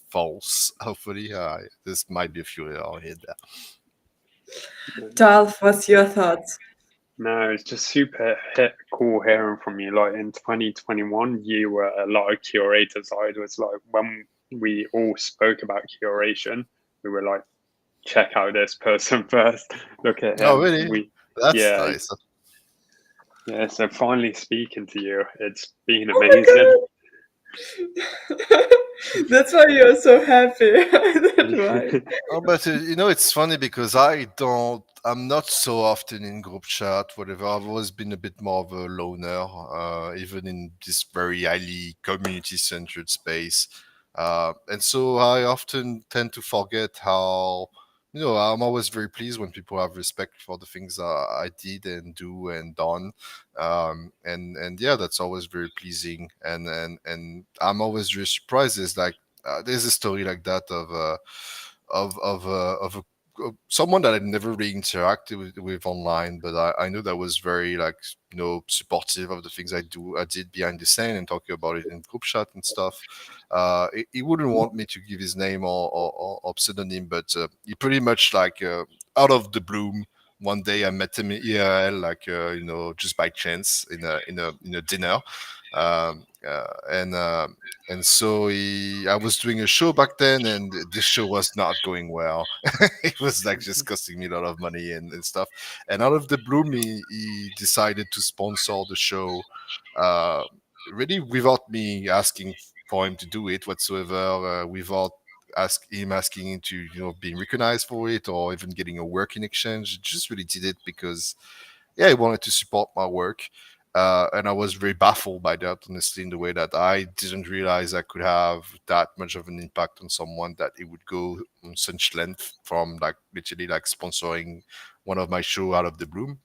false. Hopefully, this might be a few Ira here there. Talf, what's your thoughts? No, it's just super cool hearing from you. Like in 2021, you were a lot of curators. I was like, when we all spoke about curation, we were like, check out this person first. Look at Oh, him. really? That's Yeah, nice. yeah. So finally speaking to you, it's been Oh my amazing. god. That's why you're so happy. That's why. Oh, but it's funny because I'm not so often in group chat, whatever. I've always been a bit more of a loner, even in this very highly community centered space. And so I often tend to forget how, I'm always very pleased when people have respect for the things I did and do and done. And yeah, that's always very pleasing. And I'm always very surprised. There's a story like that of someone that I'd never really interacted with online, but I knew that was very like supportive of the things I did behind the scene and talking about it in group chat and stuff. He wouldn't want me to give his name or pseudonym, but he pretty much like out of the bloom. One day I met him in IRL, like just by chance in a dinner, um, uh, and uh, and so I was doing a show back then, and this show was not going well. It was like just costing me a lot of money and stuff. And out of the bloom, he decided to sponsor the show, uh, really without me asking for him to do it whatsoever, without asking him to being recognized for it or even getting a work in exchange. He just really did it because yeah, he wanted to support my work. And I was very baffled by that, honestly, in the way that I didn't realize I could have that much of an impact on someone that it would go on such length from like literally like sponsoring one of my show out of the bloom.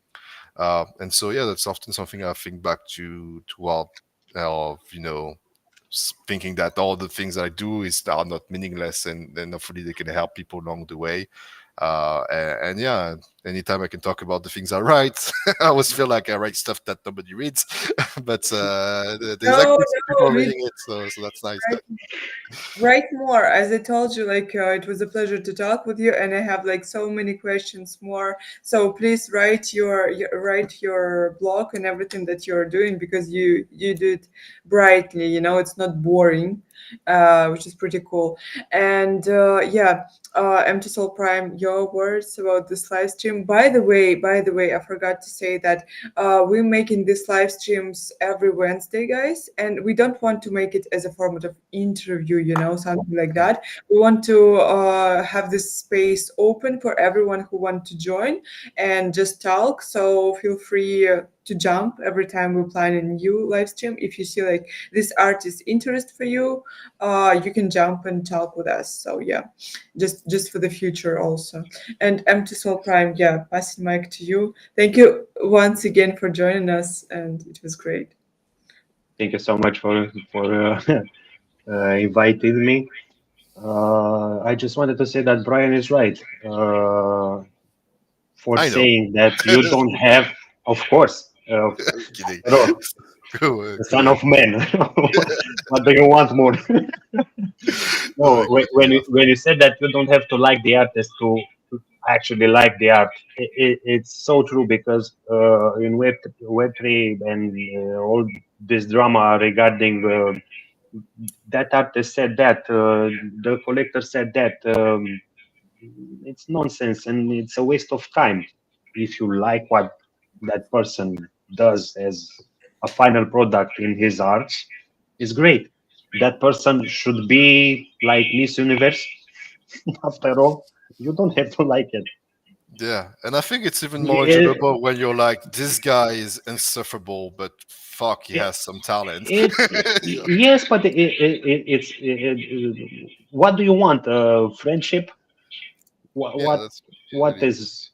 And so yeah, that's often something I think back to our of thinking that all the things that I do are not meaningless, and hopefully they can help people along the way. And yeah, anytime I can talk about the things I write, I always feel like I write stuff that nobody reads, but there's No, actually some no, people read. reading it, so that's nice. Write more. As I told you, like it was a pleasure to talk with you, and I have like so many questions more. So please write your blog and everything that you're doing, because you do it brightly. It's not boring, which is pretty cool. And yeah, Empty Soul Prime, your words about this live stream. By the way, I forgot to say that we're making these live streams every Wednesday, guys, and we don't want to make it as a format of interview, something like that. We want to have this space open for everyone who want to join and just talk. So feel free to jump every time we plan a new live stream. If you see like this art is interest for you, you can jump and talk with us. So yeah, just for the future also. And Empty Soul Prime, yeah, passing mic to you. Thank you once again for joining us, and it was great. Thank you so much for inviting me. I just wanted to say that Brian is right for I know. saying that you don't have, of course, Kidding. Ro, Go, the go son ahead. of man. What do you want more? No, when you said that you don't have to like the artist to actually like the art, it's so true because in Web3 and all this drama regarding that artist said that, the collector said that, it's nonsense and it's a waste of time if you like what that person does as a final product in his art. is great. That person should be like Miss Universe. After all, you don't have to like it. Yeah, and I think it's even more Yeah, enjoyable when you're like, this guy is insufferable, but fuck, he has some talent. it's Yeah, yes, but what do you want? Friendship? What yeah, what that's what really is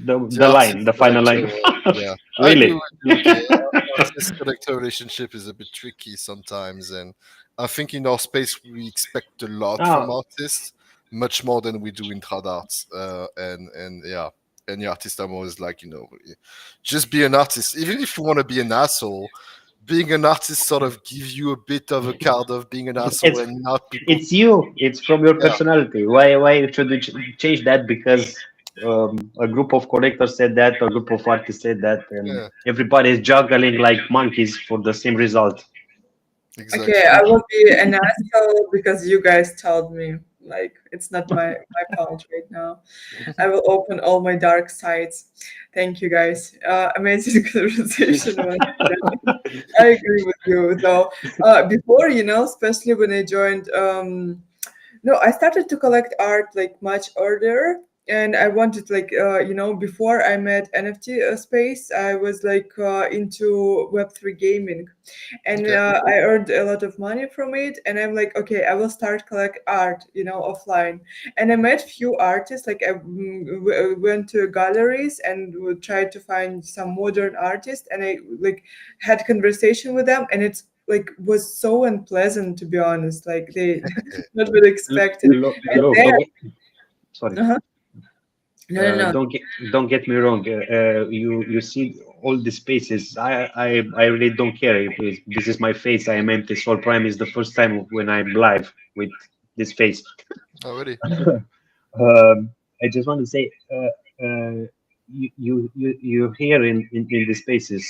the the line, artist the final collector. line? Yeah, I agree Really? with you. The artist collector relationship is a bit tricky sometimes, and I think in our space we expect a lot from Ah, artists, much more than we do in trad arts. And yeah, any artist I'm always like, just be an artist, even if you want to be an asshole. Being an artist sort of gives you a bit of a card of being an asshole it's and not people. it's you. It's from your Yeah, personality. Why should we change that because a group of collectors said that, or a group of artists said that, and yeah, everybody is juggling like monkeys for the same result? Okay, exactly. I will be an asshole because you guys told me. Like it's not my fault right now. I will open all my dark sides. Thank you guys. Amazing conversation once again. I agree with you though. Before, especially when I joined no, I started to collect art like much earlier, and I wanted like before I met NFT space, I was like into Web3 gaming, and Okay. I earned a lot of money from it. And I'm like, okay, I will start collect art, offline. And I met few artists. Like I went to galleries and would try to find some modern artists, and I like had conversation with them, and it's like was so unpleasant to be honest. Like they not really expected. And Look, there, sorry. uh-huh. No, no, no. Don't get me wrong. You see all the spaces. I really don't care if this is my face. I am empty. Soul Prime is the first time when I'm live with this face. Already. I just want to say, you here in the spaces.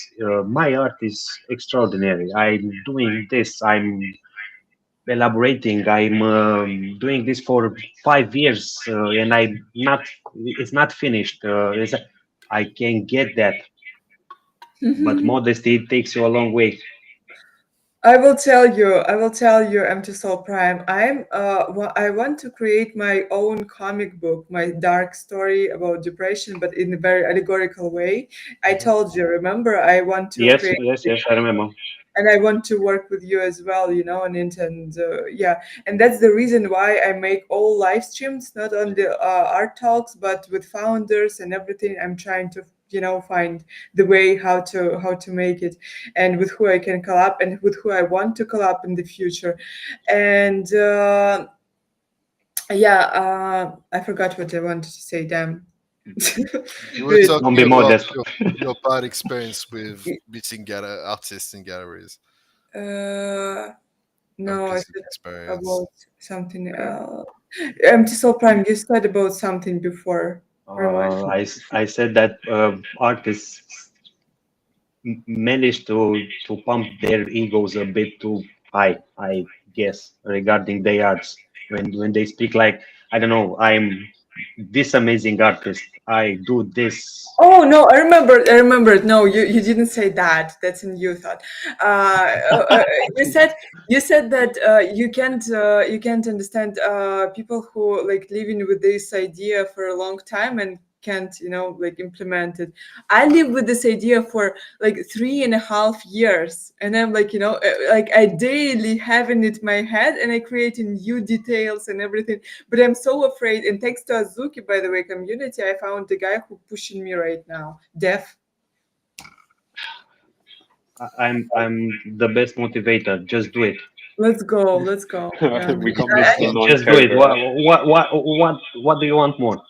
My art is extraordinary. I'm doing this. I'm elaborating. I'm doing this for 5 years, and I'm not. It's not finished. I can get that, but modesty takes you a long way. I will tell you, Empty Soul Prime. I want to create my own comic book, my dark story about depression, but in a very allegorical way. I Hmm. told you, remember, I want to Yes, create yes, yes. I remember. and I want to work with you as well, on it. And yeah, and that's the reason why I make all live streams, not on the art talks, but with founders and everything. I'm trying to, find the way how to make it, and with who I can collab and with who I want to collab in the future. And yeah, I forgot what I wanted to say. Damn. You were Wait. Don't talking be about modest. your bad experience with meeting artists in galleries, Uh, or no, I piece of said experience. about something else. Empty Soul Prime, you said about something before. Remind me. I said that artists manage to pump their egos a bit too high, I guess, regarding their arts. When they speak like, I don't know, I'm this amazing artist. I do this. Oh no, I remember. I remembered. No, you didn't say that. That's a new thought. You said that you can't understand people who like living with this idea for a long time and can't like implement it. I live with this idea for like 3.5 years, and I'm like like I daily having it in my head, and I creating new details and everything. But I'm so afraid. And thanks to Azuki, by the way, community, I found the guy who pushing me right now. Def. I'm the best motivator. Just do it. Let's go. Let's go. Yeah. We got I, Mr. I, Non Just do it. Cobra. What do you want more?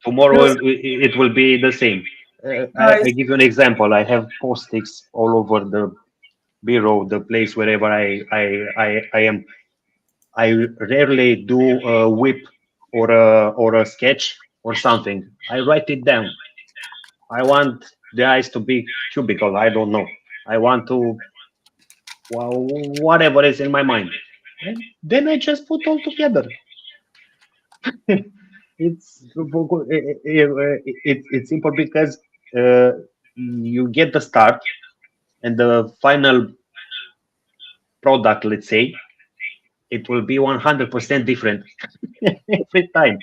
Tomorrow no, it will be the same. I guys. give you an example. I have post-its all over the bureau, the place wherever I am. I rarely do a whip or a sketch or something. I write it down. I want the eyes to be cubical. I don't know. I want to, well, whatever is in my mind. And then I just put all together. It's simple because you get the start and the final. product, let's say, it will be 100% different every time.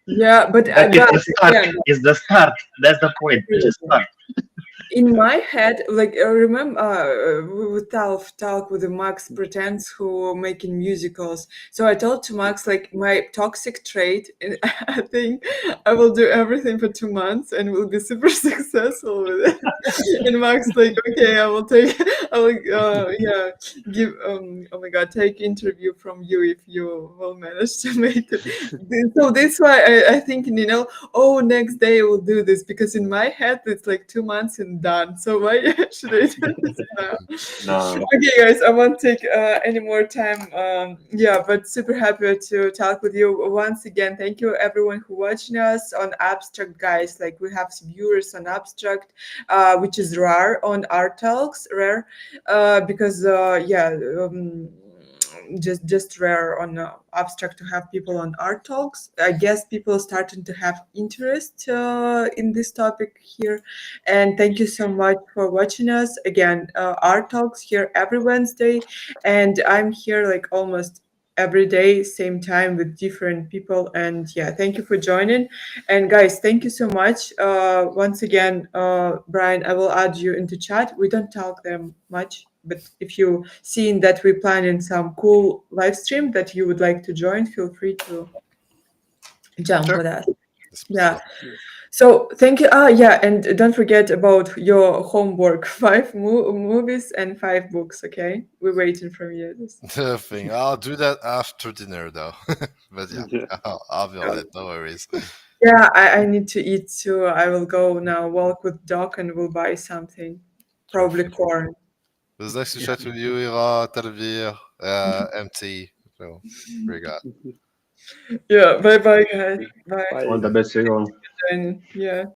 Yeah, but But it's the guys, start. again, It's the start. That's the point. Just start. in my head, like I remember with talk with the Max Pretends who making musicals. So I told to Max like my toxic trait. I think I will do everything for 2 months and will be super successful with it. And Max like, okay, I will take, I will, yeah, give, oh my God, take interview from you if you will manage to make it. So that's why I think, oh, next day I will do this because in my head it's like 2 months and done. So why should I do this now? No. Okay, guys, I won't take any more time. Yeah, but super happy to talk with you once again. Thank you, everyone who watching us on Abstract, guys. Like we have viewers on Abstract, which is rare on Art Talks, rare, because yeah. Just rare on Abstract to have people on Art Talks. I guess people are starting to have interest in this topic here, and thank you so much for watching us again. Art Talks here every Wednesday, and I'm here like almost every day, same time with different people. And yeah, thank you for joining. And guys, thank you so much. Once again, Brian, I will add you into chat. We don't talk there much, but if you seen that we're planning some cool live stream that you would like to join, feel free to jump Sure. with us. Yes, Yeah. sure. So thank you. Ah, yeah, and don't forget about your homework. Five movies and 5 books. Okay, we're waiting from you. The thing. I'll do that after dinner, though. But yeah, Yeah. I'll be on it. No worries. Yeah, I need to eat too. I will go now walk with Doc and we'll buy something. Probably Perfect. corn. It was nice to chat with you, Ira, Tanvir, MT. So, obrigado. Yeah, bye bye guys. Bye. Bye. All the best to you all. And yeah.